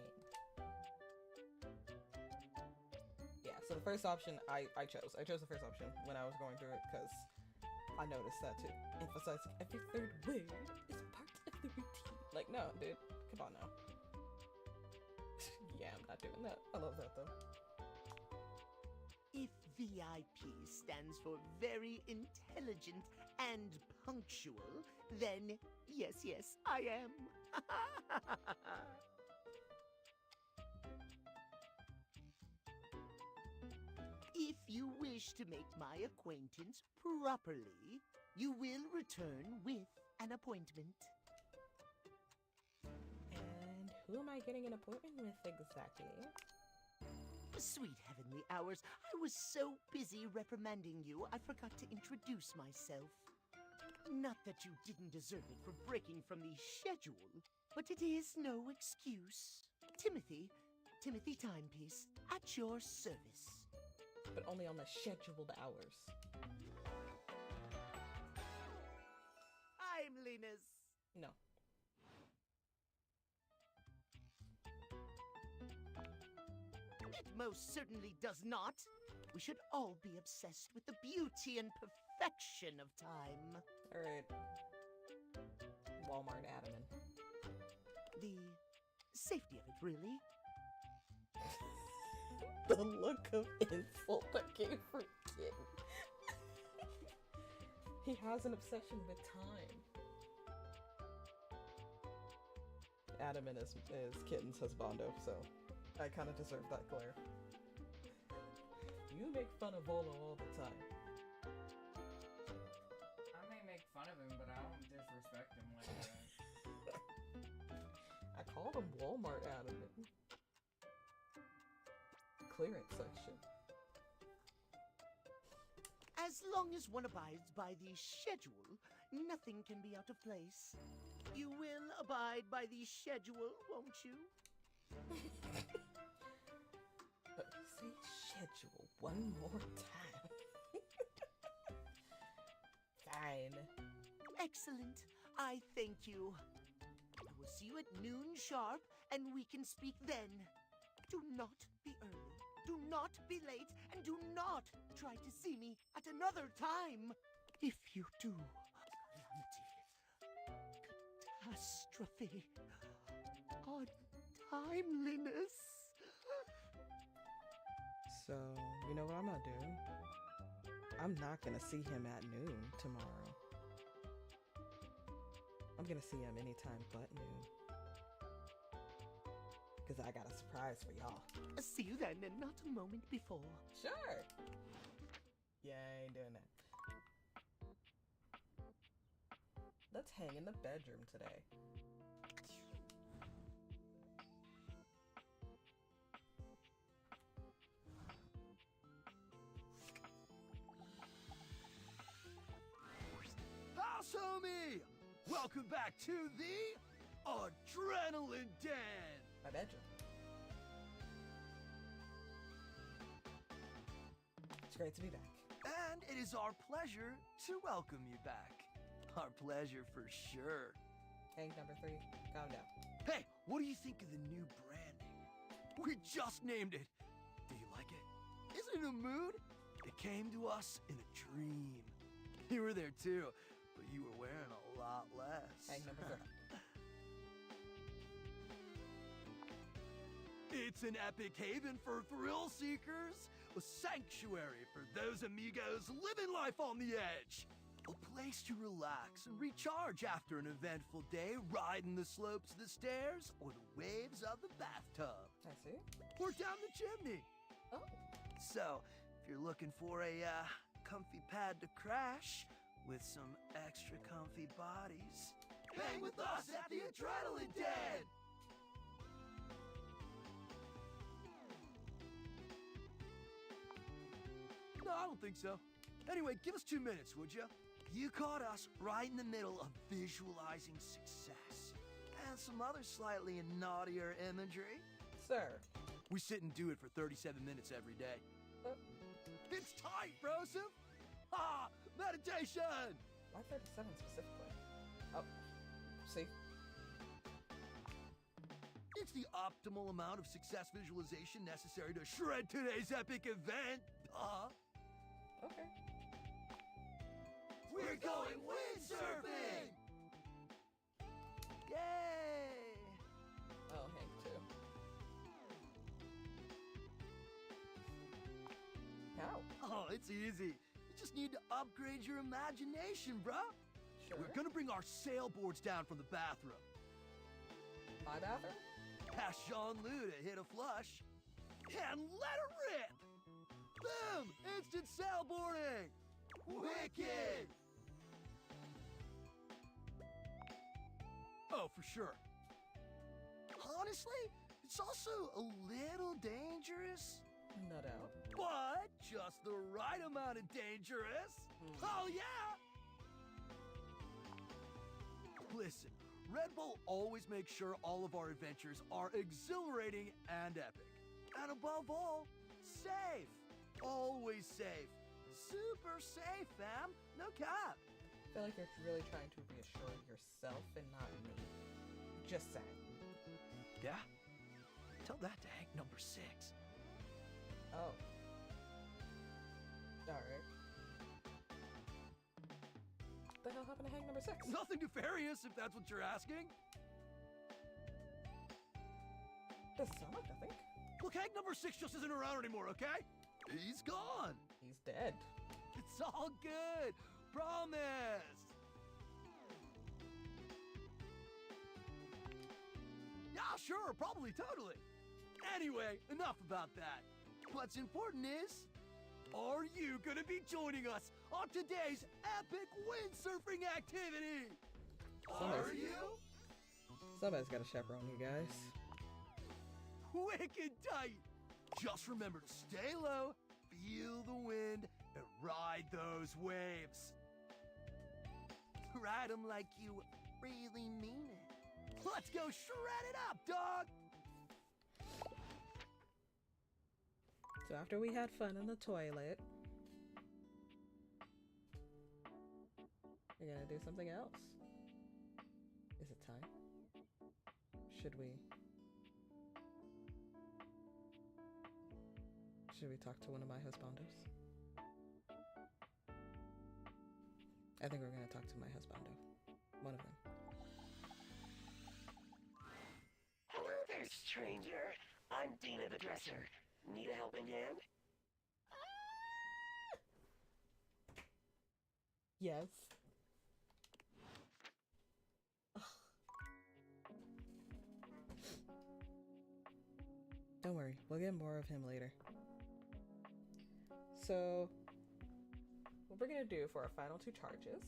Yeah, so the first option I chose. I chose the first option when I was going through it because I noticed that to emphasize every third word is part of the routine. Like, no, dude, come on now. Yeah, I'm not doing that. I love that though. If VIP stands for very intelligent and punctual, then yes, I am. If you wish to make my acquaintance properly, you will return with an appointment. And who am I getting an appointment with exactly? Sweet heavenly hours, I was so busy reprimanding you, I forgot to introduce myself. Not that you didn't deserve it for breaking from the schedule, but it is no excuse. Timothy Timepiece, at your service. But only on the scheduled hours. I'm Linus. No. It most certainly does not. We should all be obsessed with the beauty and perfection of time. Alright. Walmart Adaman. The safety of it, really. The look of insult I gave for Kitten. He has an obsession with time. Adaman is Kitten's husbando, so I kind of deserve that glare. You make fun of Volo all the time. I may make fun of him, but I don't disrespect him like that. I called him Walmart Adaman. Clearance section. As long as one abides by the schedule, nothing can be out of place. You will abide by the schedule, won't you? Say schedule one more time. Fine. Excellent. I thank you. I will see you at noon sharp, and we can speak then. Do not be early. Do not be late, and do not try to see me at another time. If you do, calamity, catastrophe, untimeliness. So, you know what I'm gonna do? I'm not gonna see him at noon tomorrow. I'm gonna see him anytime but noon. Because I got a surprise for y'all. See you then, and not a moment before. Sure. Yeah, I ain't doing that. Let's hang in the bedroom today. House homie! Welcome back to the Adrenaline Den! My bedroom. It's great to be back. And it is our pleasure to welcome you back. Our pleasure for sure. Hank number 3, calm down. Hey, what do you think of the new branding? We just named it. Do you like it? Isn't it a mood? It came to us in a dream. You were there too, but you were wearing a lot less. Hank number 3. It's an epic haven for thrill seekers, a sanctuary for those amigos living life on the edge, a place to relax and recharge after an eventful day riding the slopes of the stairs or the waves of the bathtub. I see. Or down the chimney. Oh. So, if you're looking for a comfy pad to crash with some extra comfy bodies, hang with us at the Adrenaline Den! No, I don't think so. Anyway, give us 2 minutes, would you? You caught us right in the middle of visualizing success. And some other slightly naughtier imagery. Sir. We sit and do it for 37 minutes every day. It's tight, Broseph! Ha! Meditation! Why 37 specifically? Oh, see? It's the optimal amount of success visualization necessary to shred today's epic event. Okay. We're going windsurfing! Yay! Oh, Hank too. How? Oh, it's easy. You just need to upgrade your imagination, bruh. Sure. We're gonna bring our sailboards down from the bathroom. My bathroom? Ask Jean-Lou to hit a flush. And let her rip! Boom! Instant sailboarding! Wicked! Oh, for sure. Honestly, it's also a little dangerous. No doubt. But just the right amount of dangerous. Oh, yeah! Listen, Red Bull always makes sure all of our adventures are exhilarating and epic. And above all, safe. Always safe. Super safe, fam. No cap. I feel like you're really trying to reassure yourself and not me. Just saying. Yeah? Tell that to Hank number 6. Oh. Alright. What the hell happened to Hank number 6? Nothing nefarious, if that's what you're asking. Doesn't sound like nothing. Look, Hank number 6 just isn't around anymore, okay? He's gone. He's dead. It's all good. Promise. Yeah, sure, probably, totally. Anyway, enough about that. What's important is, are you gonna be joining us on today's epic windsurfing activity? Are you? Somebody's got to chaperone you guys. Wicked tight. Just remember to stay low, feel the wind, and ride those waves. Ride them like you really mean it. Let's go shred it up, dog! So after we had fun in the toilet, we're gonna do something else. Is it time? Should we talk to one of my husbandos? I think we're gonna talk to my husbando. One of them. Hello there, stranger. I'm Dina the Dresser. Need a helping hand? Yes. We'll get more of him later. So, what we're gonna do for our final 2 charges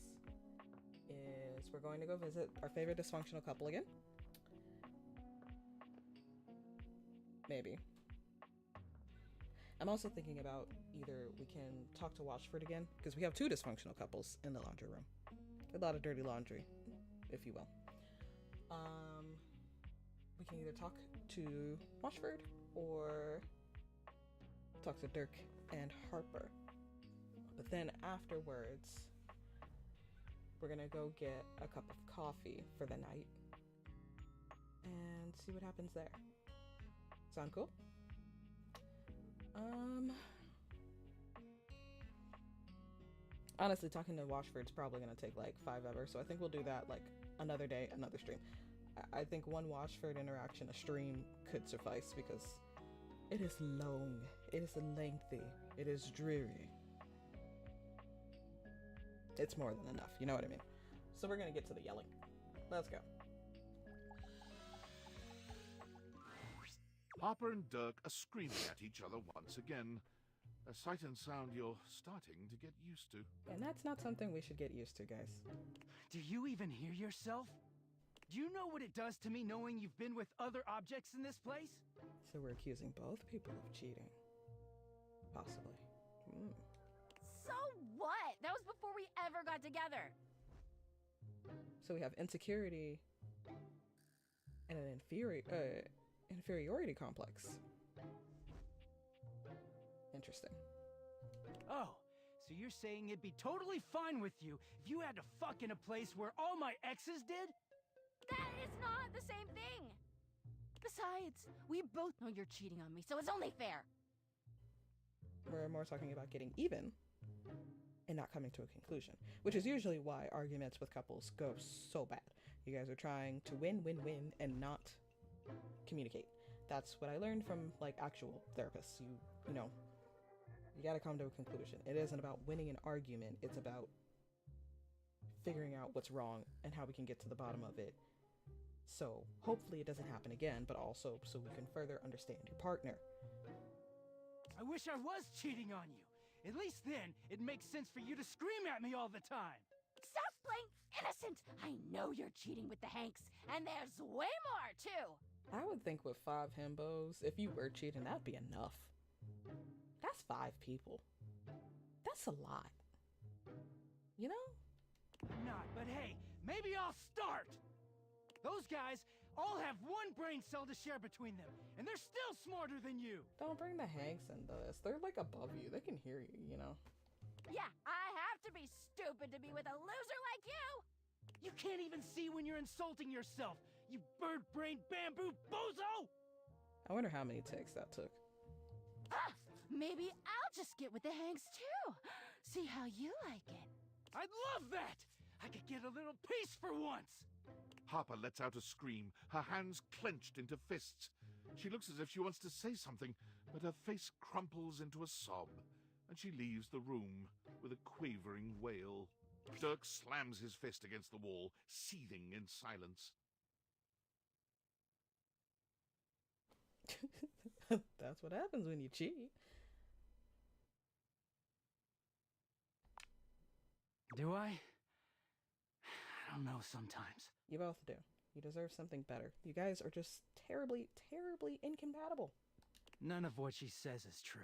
is we're going to go visit our favorite dysfunctional couple again. Maybe. I'm also thinking about either we can talk to Watchford again, because we have 2 dysfunctional couples in the laundry room. A lot of dirty laundry, if you will. We can either talk to Watchford or talk to Dirk and Harper. But then afterwards, we're gonna go get a cup of coffee for the night and see what happens there. Sound cool? Honestly, talking to Watchford's probably gonna take like 5 hours, so I think we'll do that like another day, another stream. I think one Watchford interaction a stream could suffice because it is long, it is lengthy, it is dreary. It's more than enough, you know what I mean? So we're gonna get to the yelling. Let's go. Harper and Dirk are screaming at each other once again. A sight and sound you're starting to get used to. And that's not something we should get used to, guys. Do you even hear yourself? Do you know what it does to me knowing you've been with other objects in this place? So we're accusing both people of cheating. Possibly. So what? That was before we ever got together. So we have insecurity and an inferiority complex. Interesting. Oh, so you're saying it'd be totally fine with you if you had to fuck in a place where all my exes did? That is not the same thing. Besides, we both know you're cheating on me, so it's only fair. We're more talking about getting even and not coming to a conclusion, which is usually why arguments with couples go so bad. You guys are trying to win, and not communicate. That's what I learned from like actual therapists. You know, you gotta come to a conclusion. It isn't about winning an argument. It's about figuring out what's wrong and how we can get to the bottom of it. So hopefully it doesn't happen again, but also so we can further understand your partner. I wish I was cheating on you. At least then, it makes sense for you to scream at me all the time. Stop playing innocent! I know you're cheating with the Hanks, and there's way more, too! I would think with 5 himbos, if you were cheating, that'd be enough. That's 5 people. That's a lot. You know? I'm not, but hey, maybe I'll start! Those guys all have 1 brain cell to share between them, and they're still smarter than you! Don't bring the Hanks into this. They're like above you. They can hear you, you know? Yeah, I have to be stupid to be with a loser like you! You can't even see when you're insulting yourself, you bird-brained bamboo bozo! I wonder how many takes that took. Ah, maybe I'll just get with the Hanks too. See how you like it. I'd love that! I could get a little peace for once! Harper lets out a scream, her hands clenched into fists. She looks as if she wants to say something, but her face crumples into a sob, and she leaves the room with a quavering wail. Dirk slams his fist against the wall, seething in silence. That's what happens when you cheat. Do I? I don't know sometimes. You both do. You deserve something better. You guys are just terribly, terribly incompatible. None of what she says is true.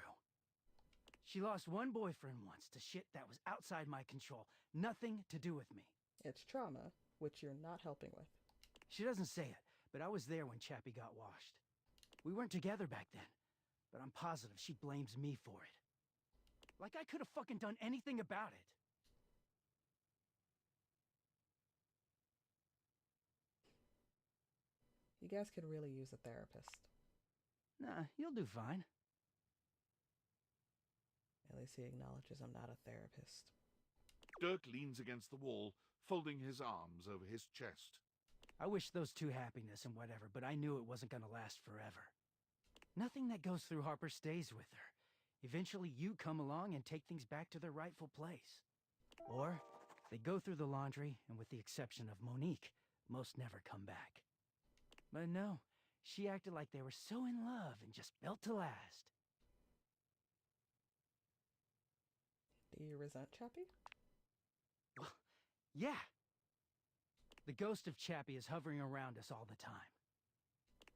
She lost 1 boyfriend once to shit that was outside my control. Nothing to do with me. It's trauma, which you're not helping with. She doesn't say it, but I was there when Chappie got washed. We weren't together back then, but I'm positive she blames me for it. Like I could have fucking done anything about it. You guys could really use a therapist. Nah, you'll do fine. At least he acknowledges I'm not a therapist. Dirk leans against the wall, folding his arms over his chest. I wish those 2 happiness and whatever, but I knew it wasn't gonna last forever. Nothing that goes through Harper stays with her. Eventually you come along and take things back to their rightful place. Or they go through the laundry, and with the exception of Monique, most never come back. But no, She acted like they were so in love and just built to last. Do you resent Chappie? Well, yeah. The ghost of Chappie is hovering around us all the time.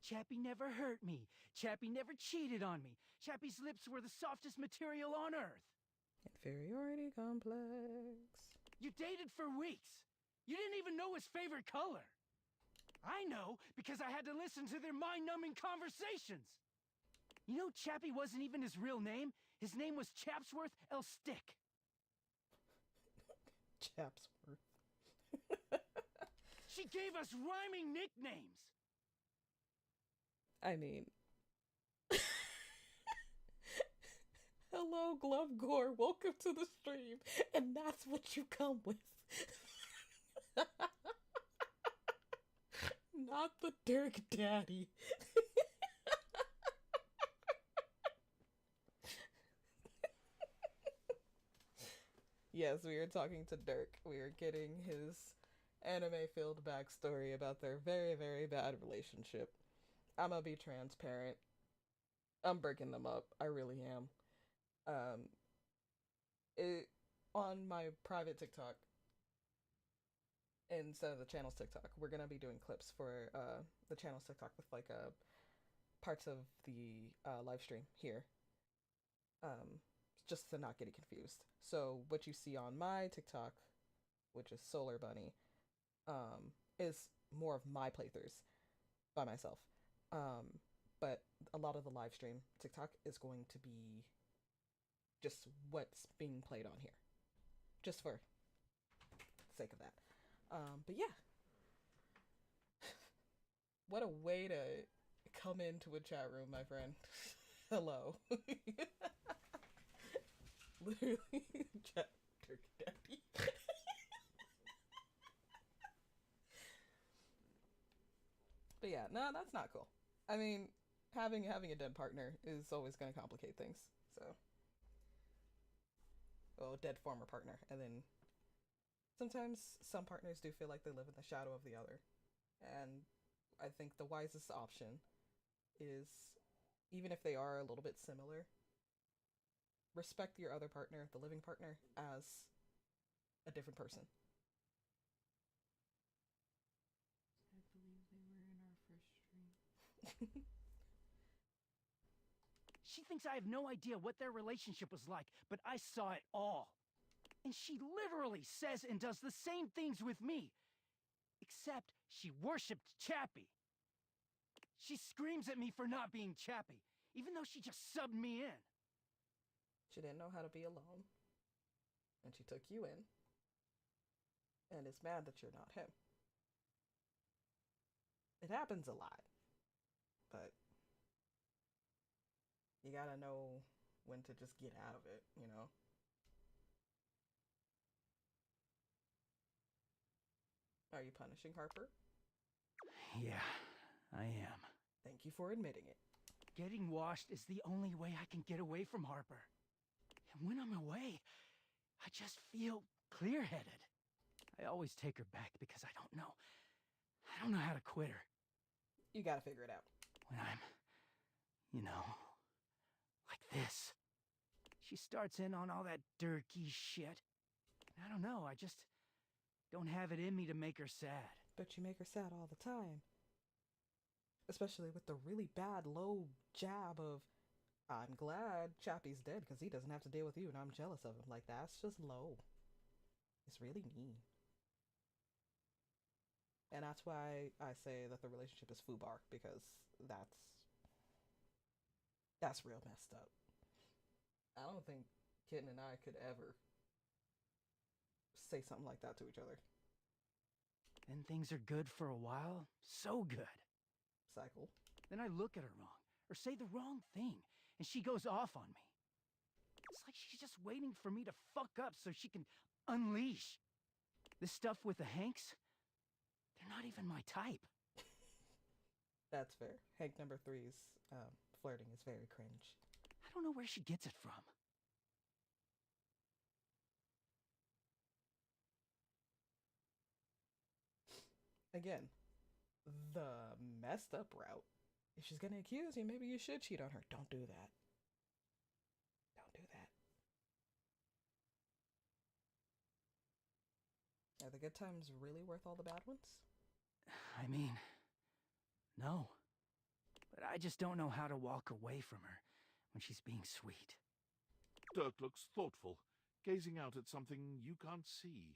Chappie never hurt me. Chappie never cheated on me. Chappie's lips were the softest material on earth. Inferiority complex. You dated for weeks. You didn't even know his favorite color. I know because I had to listen to their mind-numbing conversations. You know, Chappie wasn't even his real name. His name was Chapsworth L. Stick. Chapsworth. She gave us rhyming nicknames. I mean... Hello, Glove Gore. Welcome to the stream. And that's what you come with. Not the Dirk Daddy. Yes, we are talking to Dirk. We are getting his anime-filled backstory about their very, very bad relationship. I'm gonna be transparent. I'm breaking them up. I really am. On my private TikTok, instead of the channel's TikTok, we're gonna be doing clips for the channel's TikTok with like parts of the live stream here. Just to not get it confused. So what you see on my TikTok, which is Solar Bunny, is more of my playthroughs by myself. But a lot of the live stream TikTok is going to be just what's being played on here. Just for the sake of that. But yeah. What a way to come into a chat room, my friend. Hello. Literally, chat Dirk Daddy. But yeah, no, that's not cool. I mean, having a dead partner is always going to complicate things. So, well, dead former partner, and then sometimes some partners do feel like they live in the shadow of the other, and I think the wisest option is, even if they are a little bit similar, respect your other partner, the living partner, as a different person. I believe they were in our first stream. She thinks I have no idea what their relationship was like, but I saw it all. And she literally says and does the same things with me. Except she worshipped Chappie. She screams at me for not being Chappie, even though she just subbed me in. She didn't know how to be alone, and she took you in, and is mad that you're not him. It happens a lot, but you gotta know when to just get out of it, you know? Are you punishing Harper? Yeah, I am. Thank you for admitting it. Getting washed is the only way I can get away from Harper. And when I'm away, I just feel clear-headed. I always take her back because I don't know how to quit her. You gotta figure it out. When I'm, like this. She starts in on all that dirty shit. I don't know, I just don't have it in me to make her sad. But you make her sad all the time. Especially with the really bad low jab of, I'm glad Chappie's dead because he doesn't have to deal with you and I'm jealous of him. Like, that's just low. It's really mean. And that's why I say that the relationship is foobar, because that's real messed up. I don't think Kitten and I could ever say something like that to each other. Then things are good for a while. So good. Cycle. Then I look at her wrong, or say the wrong thing, and she goes off on me. It's like she's just waiting for me to fuck up so she can unleash. This stuff with the Hanks, they're not even my type. That's fair. Hank number 3's flirting is very cringe. I don't know where she gets it from. Again, the messed up route if she's gonna accuse you, maybe you should cheat on her. Don't do that. Don't do that. Are the good times really worth all the bad ones? I mean, no. But I just don't know how to walk away from her when she's being sweet. Dirk looks thoughtful, gazing out at something you can't see.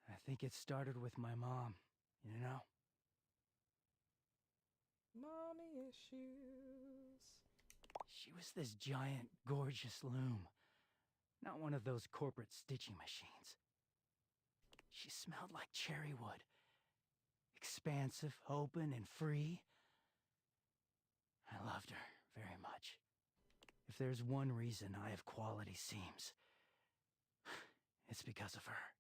I think it started with my mom, you know? Mommy issues. She was this giant, gorgeous loom. Not one of those corporate stitching machines. She smelled like cherry wood. Expansive, open, and free. I loved her very much. If there's one reason I have quality seams, it's because of her.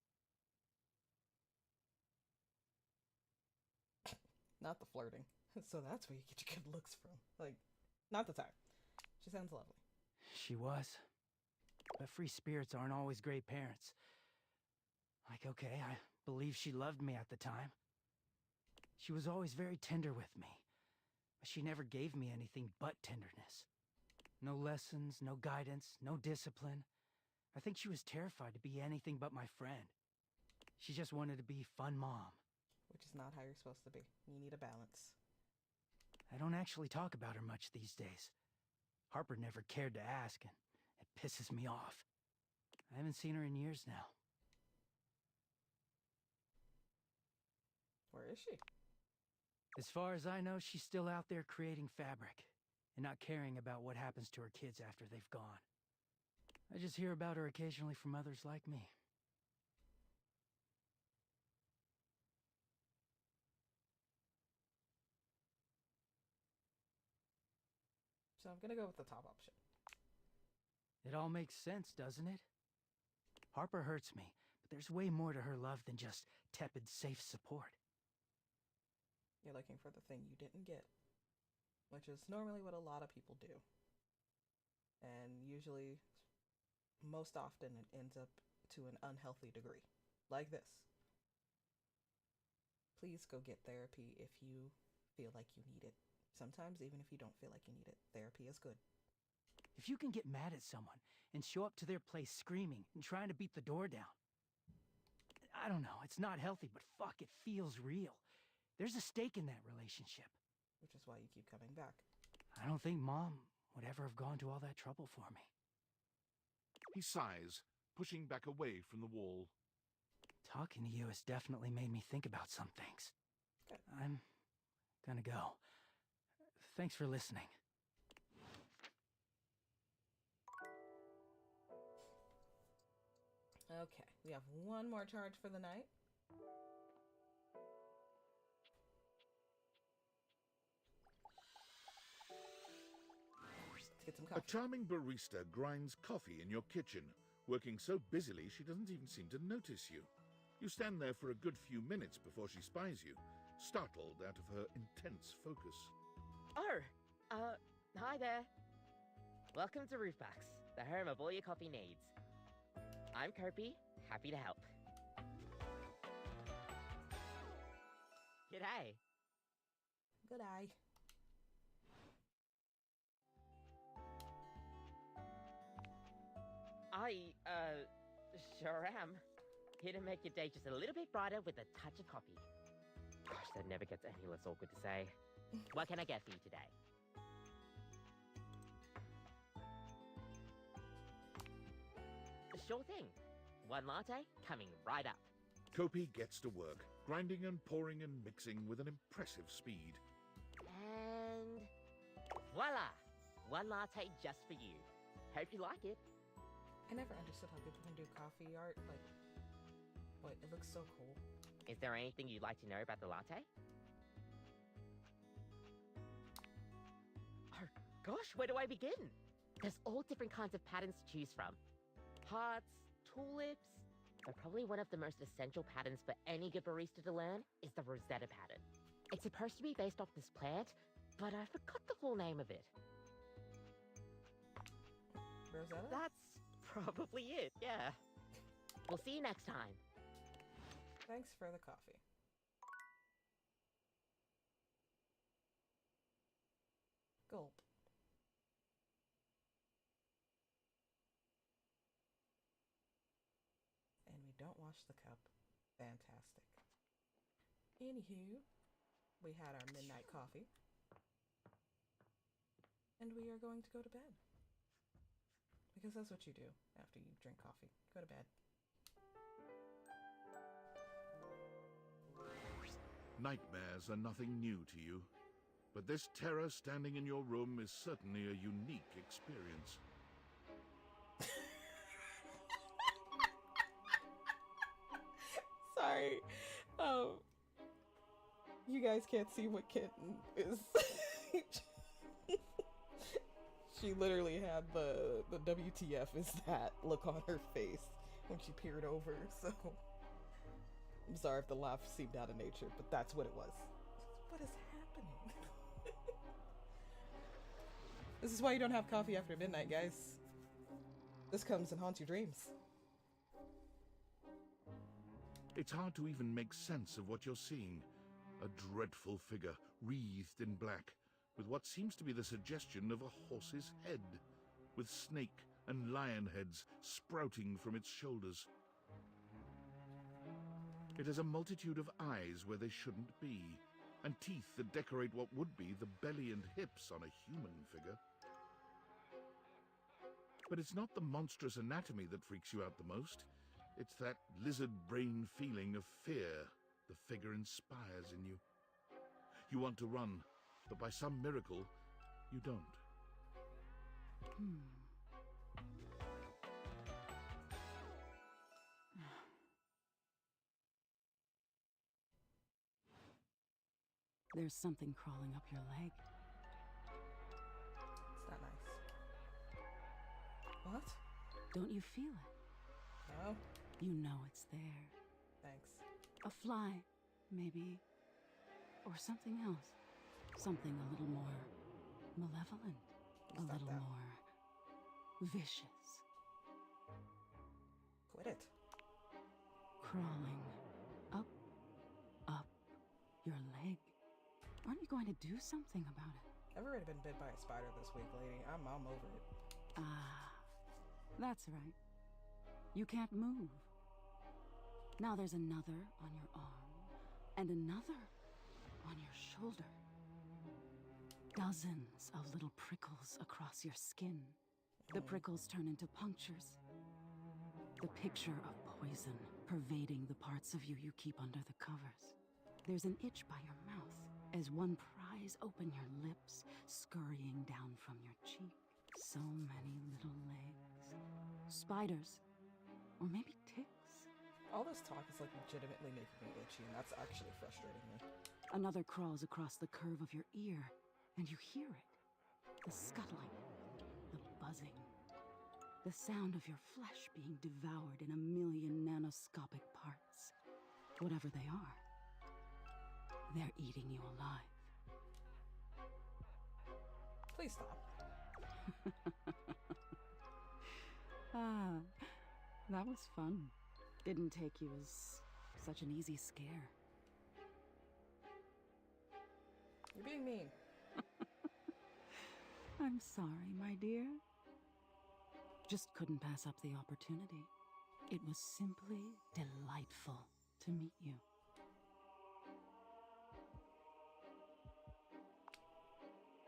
Not the flirting. So that's where you get your good looks from. Like, not the time. She sounds lovely. She was. But free spirits aren't always great parents. Like, okay, I believe she loved me at the time. She was always very tender with me. But she never gave me anything but tenderness. No lessons, no guidance, no discipline. I think she was terrified to be anything but my friend. She just wanted to be fun mom. Which is not how you're supposed to be. You need a balance. I don't actually talk about her much these days. Harper never cared to ask, and it pisses me off. I haven't seen her in years now. Where is she? As far as I know, she's still out there creating fabric, and not caring about what happens to her kids after they've gone. I just hear about her occasionally from others like me. So I'm gonna go with the top option. It all makes sense, doesn't it? Harper hurts me, but there's way more to her love than just tepid, safe support. You're looking for the thing you didn't get, which is normally what a lot of people do. And usually, most often, it ends up to an unhealthy degree, like this. Please go get therapy if you feel like you need it. Sometimes, even if you don't feel like you need it, therapy is good. If you can get mad at someone and show up to their place screaming and trying to beat the door down, I don't know, it's not healthy, but fuck, it feels real. There's a stake in that relationship. Which is why you keep coming back. I don't think Mom would ever have gone to all that trouble for me. He sighs, pushing back away from the wall. Talking to you has definitely made me think about some things. Good. I'm gonna go. Thanks for listening. Okay, we have one more charge for the night. Let's get some coffee. A charming barista grinds coffee in your kitchen, working so busily she doesn't even seem to notice you. You stand there for a good few minutes before she spies you, startled out of her intense focus. Oh, hi there. Welcome to Roofbox, the home of all your coffee needs. I'm Kirby, happy to help. G'day. Good eye. Sure am. Here to make your day just a little bit brighter with a touch of coffee. Gosh, that never gets any less awkward to say. What can I get for you today? Sure thing. One latte coming right up. Kopi gets to work, grinding and pouring and mixing with an impressive speed. And voila! One latte just for you. Hope you like it. I never understood how people can do coffee art. Like, what? It looks so cool. Is there anything you'd like to know about the latte? Oh gosh, where do I begin? There's all different kinds of patterns to choose from. Hearts, tulips, but probably one of the most essential patterns for any good barista to learn is the Rosetta pattern. It's supposed to be based off this plant, but I forgot the full name of it. Rosetta? That's probably it, yeah. We'll see you next time. Thanks for the coffee. don't wash the cup. Fantastic. Anywho, we had our midnight coffee. And we are going to go to bed. Because that's what you do after you drink coffee. Go to bed. Nightmares are nothing new to you, but this terror standing in your room is certainly a unique experience. Sorry. You guys can't see what Kitten is. She literally had the WTF is that look on her face when she peered over, so I'm sorry if the laugh seemed out of nature, but that's what it was. What is happening? This is why you don't have coffee after midnight, guys. This comes and haunts your dreams. It's hard to even make sense of what you're seeing. A dreadful figure, wreathed in black, with what seems to be the suggestion of a horse's head, with snake and lion heads sprouting from its shoulders. It has a multitude of eyes where they shouldn't be, and teeth that decorate what would be the belly and hips on a human figure. But it's not the monstrous anatomy that freaks you out the most. It's that lizard brain feeling of fear the figure inspires in you. You want to run, but by some miracle, you don't. There's something crawling up your leg. It's not nice. What? Don't you feel it? No. You know it's there. Thanks. A fly, maybe. Or something else. Something a little more malevolent. A little more vicious. Quit it. Crawling up your leg. Aren't you going to do something about it? I've already been bit by a spider this week, lady. I'm over it. Ah, that's right. You can't move. Now there's another on your arm, and another on your shoulder. Dozens of little prickles across your skin. The prickles turn into punctures. The picture of poison pervading the parts of you you keep under the covers. There's an itch by your mouth as one pries open your lips, scurrying down from your cheek. So many little legs. Spiders. Or maybe ticks. All this talk is like legitimately making me itchy, and that's actually frustrating me. Another crawls across the curve of your ear, and you hear it. The scuttling, the buzzing, the sound of your flesh being devoured in a million nanoscopic parts. Whatever they are, they're eating you alive. Please stop. Ah, that was fun. Didn't take you as such an easy scare. You're being mean. I'm sorry, my dear. Just couldn't pass up the opportunity. It was simply delightful to meet you.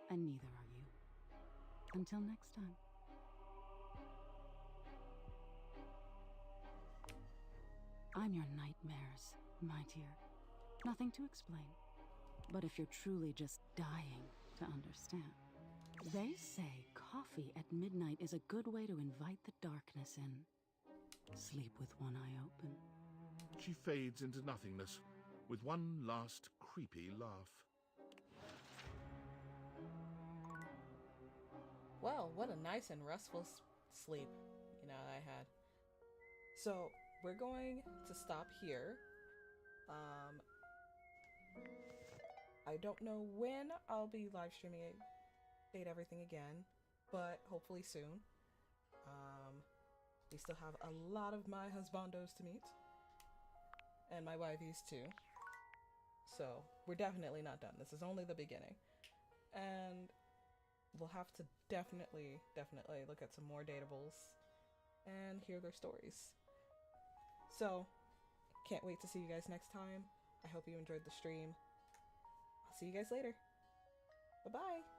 And neither are you. Until next time. I'm your nightmares, my dear. Nothing to explain. But if you're truly just dying to understand, they say coffee at midnight is a good way to invite the darkness in. Sleep with one eye open. She fades into nothingness, with one last creepy laugh. Well, what a nice and restful sleep, I had. So, we're going to stop here. I don't know when I'll be live streaming Date Everything again, but hopefully soon. We still have a lot of my husbandos to meet, and my wifeys too. So, we're definitely not done. This is only the beginning. And we'll have to definitely look at some more dateables and hear their stories. So, can't wait to see you guys next time. I hope you enjoyed the stream. I'll see you guys later. Bye-bye.